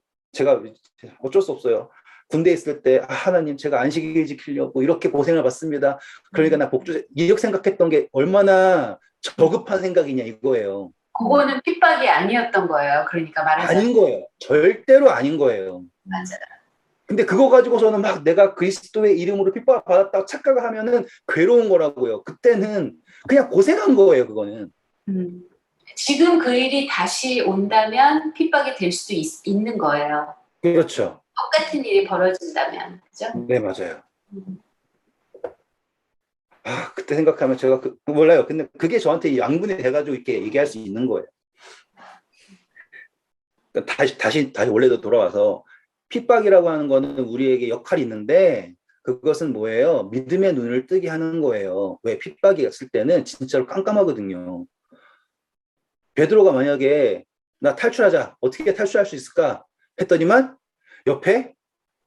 어쩔 수 없어요. 군대에 있을 때 하나님 제가 안식일 지키려고 이렇게 고생을 받습니다. 그러니까 나 복주 이렇게 생각했던 게 얼마나 저급한 생각이냐 이거예요. 그거는 핍박이 아니었던 거예요. 그러니까 말하자면 아닌 거예요. 절대로 아닌 거예요. 맞아요. 근데 그거 가지고서는 막 내가 그리스도의 이름으로 핍박을 받았다고 착각을 하면은 괴로운 거라고요. 그때는 그냥 고생한 거예요, 그거는. 지금 그 일이 다시 온다면 핍박이 될 수도 있는 거예요. 그렇죠. 똑같은 일이 벌어진다면, 그죠? 네, 맞아요. 그때 생각하면 제가 몰라요. 근데 그게 저한테 양분이 돼가지고 이렇게 얘기할 수 있는 거예요. 그러니까 다시 원래로 돌아와서 핍박이라고 하는 거는 우리에게 역할이 있는데 그것은 뭐예요? 믿음의 눈을 뜨게 하는 거예요. 왜? 핍박이 있을 때는 진짜로 깜깜하거든요. 베드로가 만약에 나 탈출하자. 어떻게 탈출할 수 있을까? 했더니만 옆에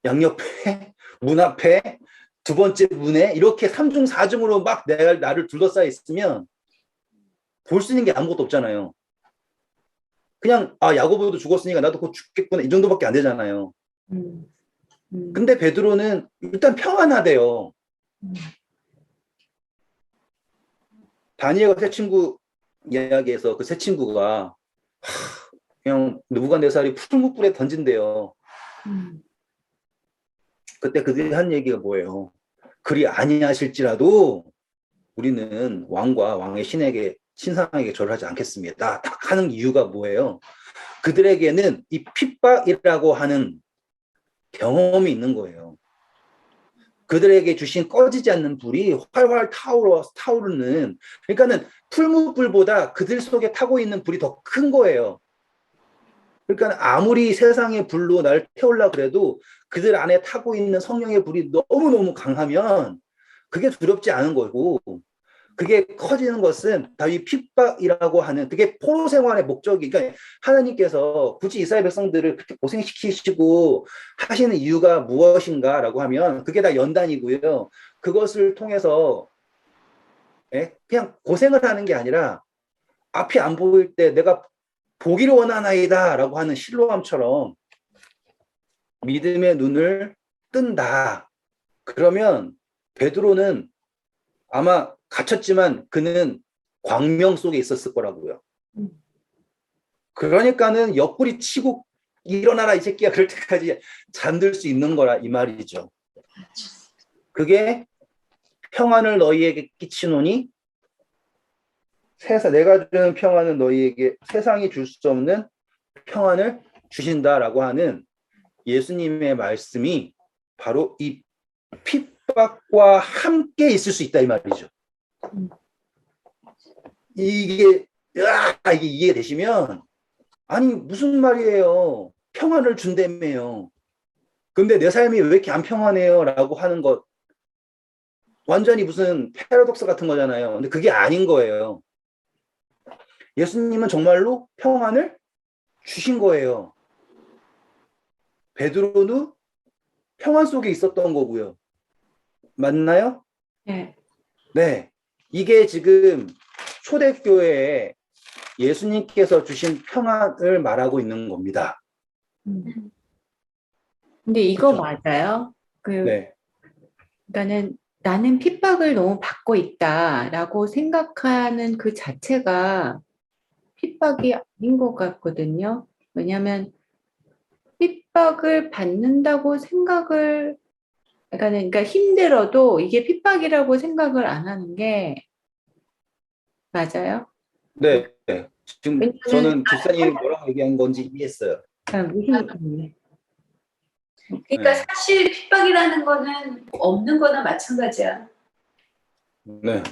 양옆에 문 앞에 두 번째 문에 이렇게 3중 4중으로 막 나를 둘러싸여 있으면 볼 수 있는 게 아무것도 없잖아요. 그냥 야고보도 죽었으니까 나도 곧 죽겠구나 이 정도밖에 안 되잖아요. 근데 베드로는 일단 평안하대요. 다니엘과 세 친구 이야기에서 그 세 친구가 그냥 느부갓네살이 풀무불에 던진대요. 그때 그들이 한 얘기가 뭐예요? 그리 아니하실지라도 우리는 왕과 왕의 신상에게 절하지 않겠습니다. 딱 하는 이유가 뭐예요? 그들에게는 이 핍박이라고 하는 경험이 있는 거예요. 그들에게 주신 꺼지지 않는 불이 활활 타오르는 그러니까는 풀무불보다 그들 속에 타고 있는 불이 더 큰 거예요. 그러니까 아무리 세상의 불로 날 태우려 그래도 그들 안에 타고 있는 성령의 불이 너무너무 강하면 그게 두렵지 않은 거고 그게 커지는 것은 다윗 핍박이라고 하는 그게 포로 생활의 목적이 그러니까 하나님께서 굳이 이스라엘 백성들을 그렇게 고생시키시고 하시는 이유가 무엇인가라고 하면 그게 다 연단이고요. 그것을 통해서 그냥 고생을 하는 게 아니라 앞이 안 보일 때 내가 보기를 원하나이다 라고 하는 실로암처럼 믿음의 눈을 뜬다. 그러면 베드로는 아마 갇혔지만 그는 광명 속에 있었을 거라고요. 그러니까는 옆구리 치고 일어나라 이 새끼야 그럴 때까지 잠들 수 있는 거라 이 말이죠. 그게 평안을 너희에게 끼치노니 내가 주는 평안은 너희에게 세상이 줄 수 없는 평안을 주신다라고 하는 예수님의 말씀이 바로 이 핍박과 함께 있을 수 있다 이 말이죠. 이게 이해되시면 아니, 무슨 말이에요? 평안을 준다며요. 근데 내 삶이 왜 이렇게 안 평안해요? 라고 하는 것, 완전히 무슨 패러독스 같은 거잖아요. 근데 그게 아닌 거예요. 예수님은 정말로 평안을 주신 거예요. 베드로는 평안 속에 있었던 거고요. 맞나요? 네. 네. 이게 지금 초대교회에 예수님께서 주신 평안을 말하고 있는 겁니다. 음. 근데 이거 그렇죠? 맞아요? 네. 그러니까는 나는 핍박을 너무 받고 있다라고 생각하는 그 자체가 핍박이 아닌 것 같거든요. 왜냐하면 핍박을 받는다고 생각을, 그러니까 힘들어도 이게 핍박이라고 생각을 안 하는 게 맞아요? 네. 네. 지금 왜냐하면 저는 집사님이 뭐라고 얘기한 건지 이해했어요. 무슨 그러니까 네. 사실 핍박이라는 거는 없는 거나 마찬가지야. 네.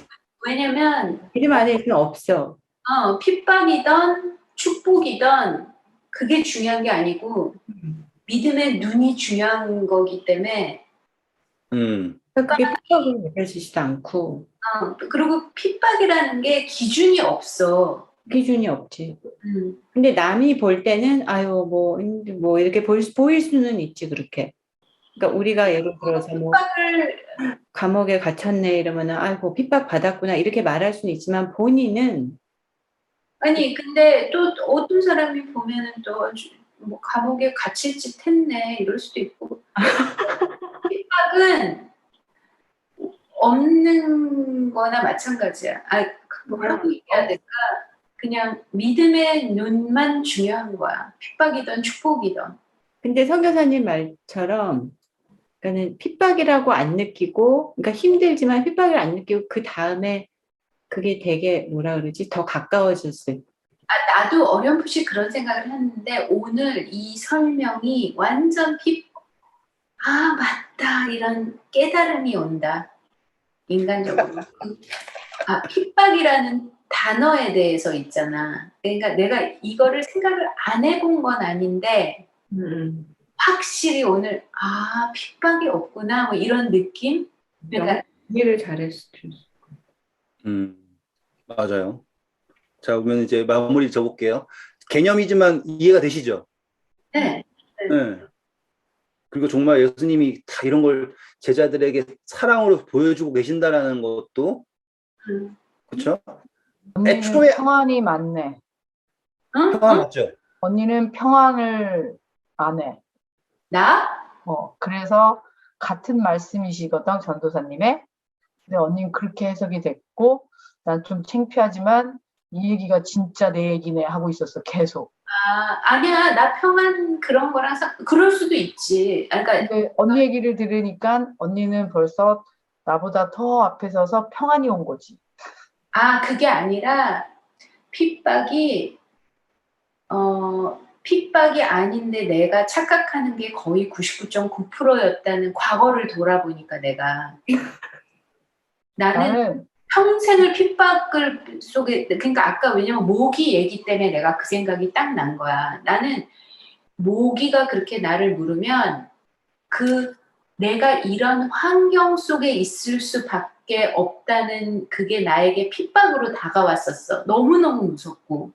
왜냐면 이름 안에는 없어. 핍박이든 축복이든 그게 중요한 게 아니고 믿음의 눈이 중요한 거기 때문에 그러니까 그게 핍박으로 느껴지지도 않고 그리고 핍박이라는 게 기준이 없어. 기준이 없지. 음. 근데 남이 볼 때는 아유 뭐 이렇게 보일 수는 있지 그렇게. 그러니까 우리가 예를 들어서 뭐 핍박을 감옥에 갇혔네 이러면은 아이고 핍박 받았구나 이렇게 말할 수는 있지만 본인은 아니 근데 또 어떤 사람이 보면은 또 뭐 감옥에 갇힐 짓 했네 이럴 수도 있고 핍박은 없는 거나 마찬가지야. 뭐라고 얘기해야 될까? 그냥 믿음의 눈만 중요한 거야. 핍박이든 축복이든. 근데 선교사님 말처럼 그러니까는 핍박이라고 안 느끼고 그러니까 힘들지만 핍박을 안 느끼고 그 다음에 그게 되게 뭐라 그러지 더 가까워졌을 나도 어렴풋이 그런 생각을 했는데 오늘 이 설명이 완전 맞다 이런 깨달음이 온다. 인간적으로. 핍박이라는 단어에 대해서 있잖아. 그러니까 내가 이거를 생각을 안 해본 건 아닌데 확실히 오늘 핍박이 없구나 뭐 이런 느낌? 그러니까 이해를 잘했을 수 있어. 맞아요. 자, 그러면 이제 마무리 줘볼게요. 개념이지만 이해가 되시죠? 네. 네. 그리고 정말 예수님이 다 이런 걸 제자들에게 사랑으로 보여주고 계신다라는 것도 음. 그렇죠? 언니는 애초에 평안이 많네. 평안 맞죠? 언니는 평안을 안 해. 나? 그래서 같은 말씀이시거든, 전도사님의. 근데 언니는 그렇게 해석이 됐고, 난 좀 창피하지만 이 얘기가 진짜 내 얘기네 하고 있었어, 계속. 아니야. 나 평안 그런 거랑 그럴 수도 있지. 그러니까 근데 언니 얘기를 들으니까 언니는 벌써 나보다 더 앞에 서서 평안이 온 거지. 그게 아니라 핍박이 핍박이 아닌데 내가 착각하는 게 거의 99.9%였다는 과거를 돌아보니까 나는 나는 평생을 핍박을 속에 그러니까 아까 왜냐면 모기 얘기 때문에 내가 그 생각이 딱 난 거야. 나는 모기가 그렇게 나를 물으면 내가 이런 환경 속에 있을 수밖에 없다는 그게 나에게 핍박으로 다가왔었어. 너무너무 무섭고.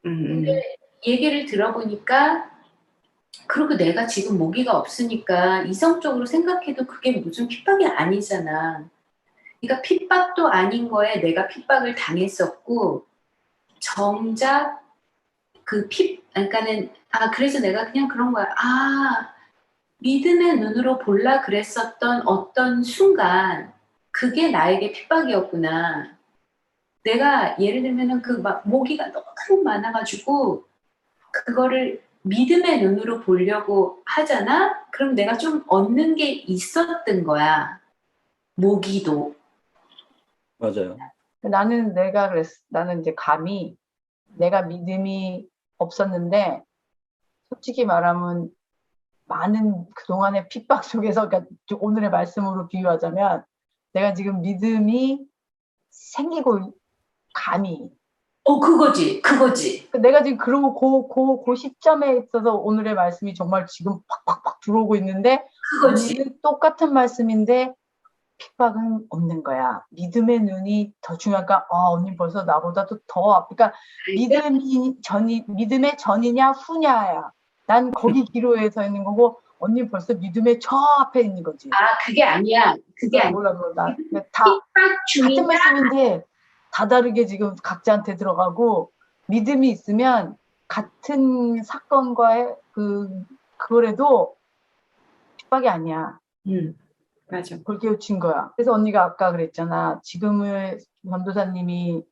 근데 얘기를 들어보니까 그리고 내가 지금 모기가 없으니까 이성적으로 생각해도 그게 무슨 핍박이 아니잖아. 그러니까 핍박도 아닌 거에 내가 핍박을 당했었고 정작 그러니까는 그래서 내가 그냥 그런 거야. 믿음의 눈으로 볼라 그랬었던 어떤 순간 그게 나에게 핍박이었구나. 내가 예를 들면은 막 모기가 너무 많아가지고 그거를 믿음의 눈으로 보려고 하잖아? 그럼 내가 좀 얻는 게 있었던 거야. 모기도. 맞아요. 나는 나는 이제 감히 내가 믿음이 없었는데 솔직히 말하면 많은 그동안의 핍박 속에서 그러니까 오늘의 말씀으로 비유하자면 내가 지금 믿음이 생기고 감히 그거지. 내가 지금 그러고 그 시점에 있어서 오늘의 말씀이 정말 지금 팍팍팍 들어오고 있는데 그거지. 언니는 똑같은 말씀인데 핍박은 없는 거야. 믿음의 눈이 더 중요하니까 언니 벌써 나보다도 더 그러니까 믿음의 전이냐 후냐야. 난 거기 기로에 서 있는 거고 언니 벌써 믿음의 저 앞에 있는 거지. 아, 그게 아니야. 그게 아니야. 몰라. 다 핍박 같은 중이냐? 말씀인데 다 다르게 지금 각자한테 들어가고 믿음이 있으면 같은 사건과의 그거라도 핍박이 아니야. 맞아. 그걸 깨우친 거야. 그래서 언니가 아까 그랬잖아. 지금의 전도사님이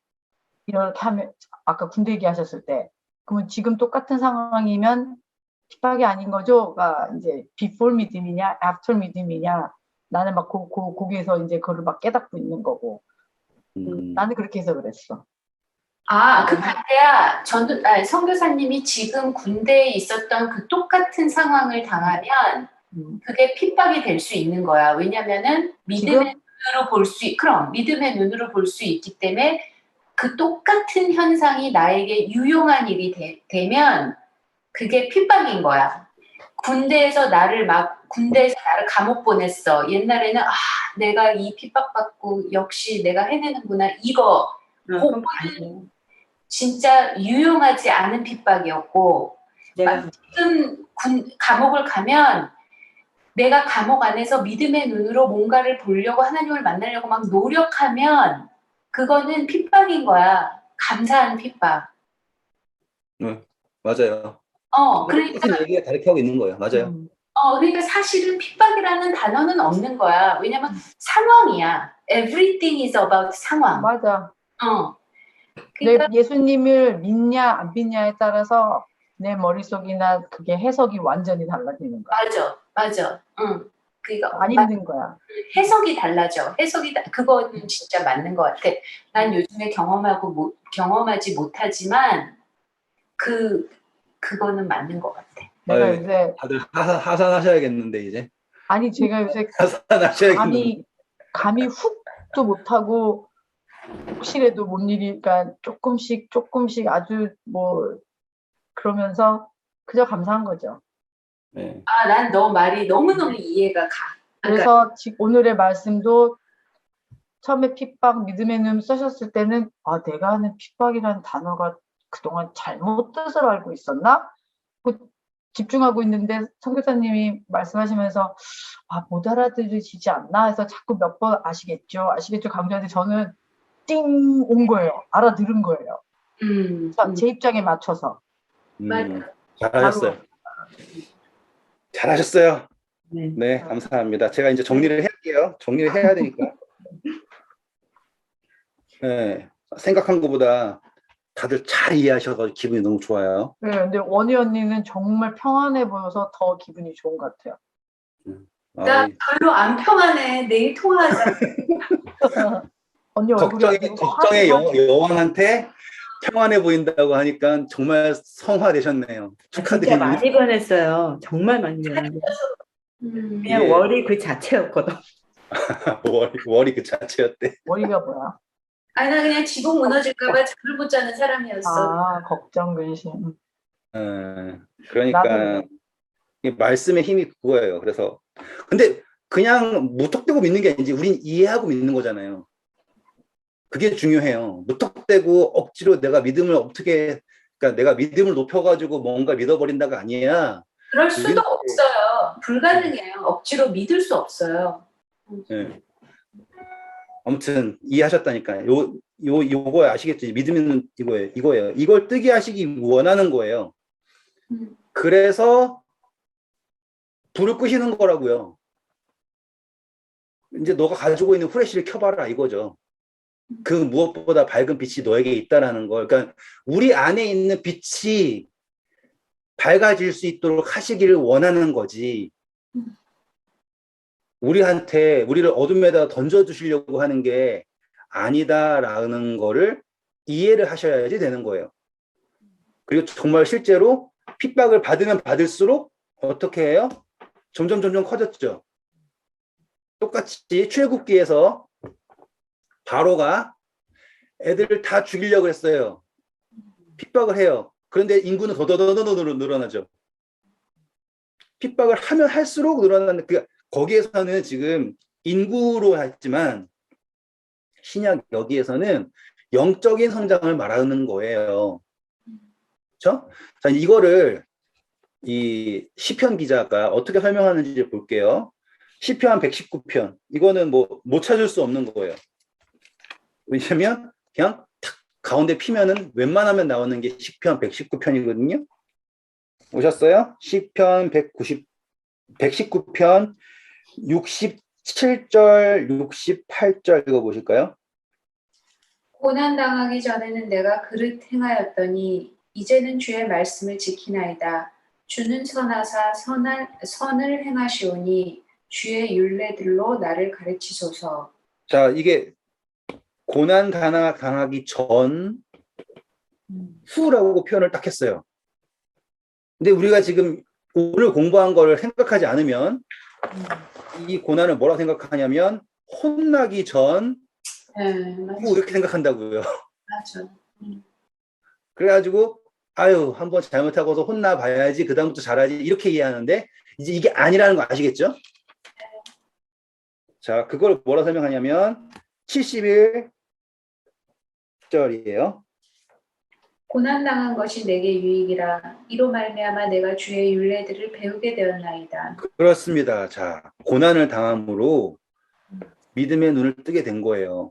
이렇게 하면 아까 군대 얘기하셨을 때 그러면 지금 똑같은 상황이면 핍박이 아닌 거죠?가 이제 before 믿음이냐, after 믿음이냐. 나는 막 거기에서 이제 그걸 막 깨닫고 있는 거고. 나는 그렇게 해서 그랬어. 아, 그 반대야. 선교사님이 지금 군대에 있었던 그 똑같은 상황을 당하면 그게 핍박이 될 수 있는 거야. 왜냐면은 믿음의 눈으로 볼 수 있기 때문에 그 똑같은 현상이 나에게 유용한 일이 되면 그게 핍박인 거야. 군대에서 나를 감옥 보냈어. 옛날에는 내가 이 핍박받고 역시 내가 해내는구나. 이거 그건 반대야. 진짜 유용하지 않은 핍박이었고 내가 지금 감옥을 가면 내가 감옥 안에서 믿음의 눈으로 뭔가를 보려고 하나님을 만나려고 막 노력하면 그거는 핍박인 거야. 감사한 핍박. 맞아요. 그러니까 똑같은 얘기가 가르쳐하고 있는 거예요. 맞아요. 그러니까 사실은 핍박이라는 단어는 없는 거야. 왜냐면 상황이야. Everything is about 상황. 맞아. 그러니까 내 예수님을 믿냐 안 믿냐에 따라서 내 머릿속이나 그게 해석이 완전히 달라지는 거야. 맞아. 그러니까 안 힘든 거야. 해석이 달라져. 그거는 진짜 맞는 것 같아. 난 요즘에 경험하지 못하지만 그거는 맞는 것 같아. 내가 아유, 요새 다들 하산하셔야겠는데 이제. 아니 제가 요새 하산하셔야겠는데. 감이 훅도 못하고 혹시라도 뭔 일이 그러니까 조금씩 아주 뭐 그러면서 그저 감사한 거죠. 네. 난 너 말이 너무너무 이해가 가. 그래서 오늘의 말씀도 처음에 핍박 믿음의 눈 쓰셨을 때는 내가 하는 핍박이라는 단어가 그동안 잘못 뜻을 알고 있었나? 집중하고 있는데 선교사님이 말씀하시면서 못 알아들으시지 않나 해서 자꾸 몇 번 아시겠죠 강조하는데 저는 띵 온 거예요. 알아들은 거예요. 제 입장에 맞춰서. 잘하셨어요. 잘하셨어요. 네. 네, 감사합니다. 제가 이제 정리를 할게요. 정리를 해야 되니까. 네, 생각한 것보다 다들 잘 이해하셔서 기분이 너무 좋아요. 네, 근데 원희 언니는 정말 평안해 보여서 더 기분이 좋은 것 같아요. 나 별로 안 평안해. 내일 통화하자. 언니 얼굴이 걱정의 여왕한테 평안해 보인다고 하니까 정말 성화되셨네요. 진짜 축하드립니다. 많이 변했어요. 정말 많이 변했어요. 그냥 예. 월이 그 자체였거든. 월이 그 자체였대. 머리가 뭐야? 나 그냥 지붕 무너질까봐 잠을 못 자는 사람이었어. 걱정 근심. 그러니까 이 말씀의 힘이 그거예요. 그래서 근데 그냥 무턱대고 믿는 게 아니지. 우린 이해하고 믿는 거잖아요. 그게 중요해요. 무턱대고 억지로 내가 내가 믿음을 높여가지고 뭔가 믿어버린다가 아니야. 그럴 수도 없어요. 불가능해요. 억지로 믿을 수 없어요. 네. 아무튼 이해하셨다니까요. 요거 아시겠죠? 믿으면 이거예요. 이걸 뜨게 하시기 원하는 거예요. 그래서 불을 끄시는 거라고요. 이제 너가 가지고 있는 후레쉬를 켜봐라 이거죠. 그 무엇보다 밝은 빛이 너에게 있다라는 걸. 그러니까 우리 안에 있는 빛이 밝아질 수 있도록 하시기를 원하는 거지. 우리를 어둠에다 던져주시려고 하는 게 아니다라는 거를 이해를 하셔야지 되는 거예요. 그리고 정말 실제로 핍박을 받으면 받을수록 어떻게 해요? 점점 커졌죠. 똑같이 출애굽기에서 바로가 애들을 다 죽이려고 했어요. 핍박을 해요. 그런데 인구는 더더더더 늘어나죠. 핍박을 하면 할수록 늘어나는 거기에서는 지금 인구로 했지만 신약 여기에서는 영적인 성장을 말하는 거예요. 그렇죠? 자, 이거를 이 시편 기자가 어떻게 설명하는지 볼게요. 시편 119편. 이거는 뭐 못 찾을 수 없는 거예요. 왜냐면 그냥 탁 가운데 피면은 웬만하면 나오는 게 시편 119편이거든요. 오셨어요? 시편 119편 67절, 68절 읽어보실까요? 고난당하기 전에는 내가 그릇 행하였더니 이제는 주의 말씀을 지키나이다. 주는 선하사 선을 행하시오니 주의 율례들로 나를 가르치소서. 자, 이게 고난 당하기 전, 후라고 표현을 딱 했어요. 근데 우리가 지금 오늘 공부한 거를 생각하지 않으면 이 고난을 뭐라고 생각하냐면 혼나기 전, 네, 맞아. 후 이렇게 생각한다고요. 맞아. 그래가지고 아유 한번 잘못하고서 혼나봐야지 그 다음부터 잘하지 이렇게 이해하는데 이제 이게 아니라는 거 아시겠죠? 자, 그걸 뭐라고 설명하냐면 71절이에요. 고난당한 것이 내게 유익이라. 이로 말미암아 내가 주의 율례들을 배우게 되었나이다. 그렇습니다. 자, 고난을 당함으로 믿음의 눈을 뜨게 된 거예요.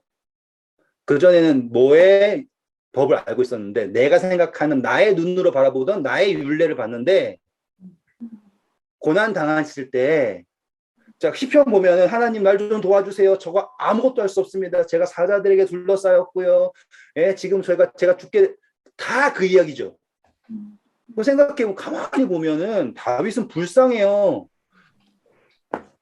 그전에는 뭐의 법을 알고 있었는데 내가 생각하는 나의 눈으로 바라보던 나의 율례를 봤는데 고난 당하실 때 자, 시편 보면은 하나님 날 좀 도와주세요. 저거 아무것도 할 수 없습니다. 제가 사자들에게 둘러싸였고요. 예, 지금 제가 죽게 다 그 이야기죠. 그 생각해 가만히 보면은 다윗은 불쌍해요.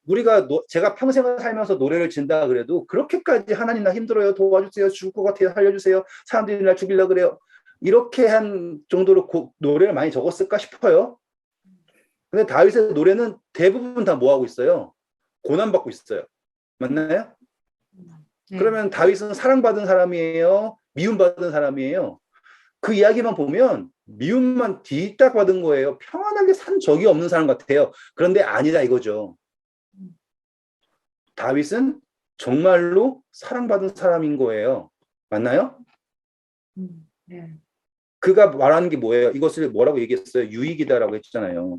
우리가 제가 평생을 살면서 노래를 진다 그래도 그렇게까지 하나님 나 힘들어요. 도와주세요. 죽을 것 같아요. 살려주세요. 사람들이 날 죽이려고 그래요. 이렇게 한 정도로 노래를 많이 적었을까 싶어요. 근데 다윗의 노래는 대부분 다 뭐 하고 있어요? 고난받고 있어요. 맞나요? 네. 그러면 다윗은 사랑받은 사람이에요? 미움받은 사람이에요? 그 이야기만 보면 미움만 뒤딱 받은 거예요. 평안하게 산 적이 없는 사람 같아요. 그런데 아니다 이거죠. 다윗은 정말로 사랑받은 사람인 거예요. 맞나요? 네. 그가 말하는 게 뭐예요? 이것을 뭐라고 얘기했어요? 유익이다라고 했잖아요.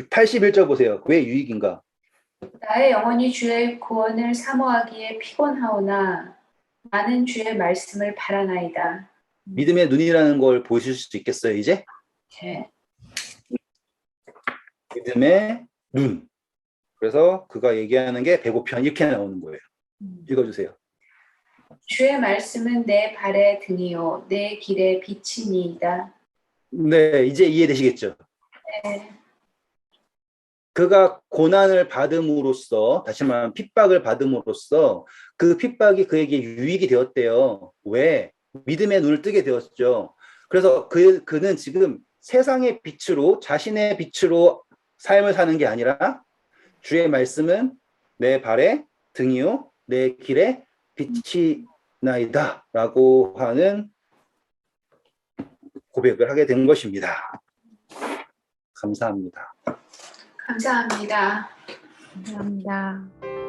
81절 보세요. 왜 유익인가? 나의 영혼이 주의 구원을 사모하기에 피곤하오나 나는 주의 말씀을 바라나이다. 믿음의 눈이라는 걸 보실 수 있겠어요, 이제? 네. 믿음의 눈. 그래서 그가 얘기하는 게 105편 이렇게 나오는 거예요. 읽어주세요. 주의 말씀은 내 발의 등이요 내 길의 빛이니이다. 네, 이제 이해되시겠죠? 네. 그가 고난을 받음으로써, 다시 말하면 핍박을 받음으로써 그 핍박이 그에게 유익이 되었대요. 왜? 믿음의 눈을 뜨게 되었죠. 그래서 그는 지금 세상의 빛으로, 자신의 빛으로 삶을 사는 게 아니라 주의 말씀은 내 발의 등이요, 내 길의 빛이 나이다 라고 하는 고백을 하게 된 것입니다. 감사합니다. 감사합니다. 감사합니다.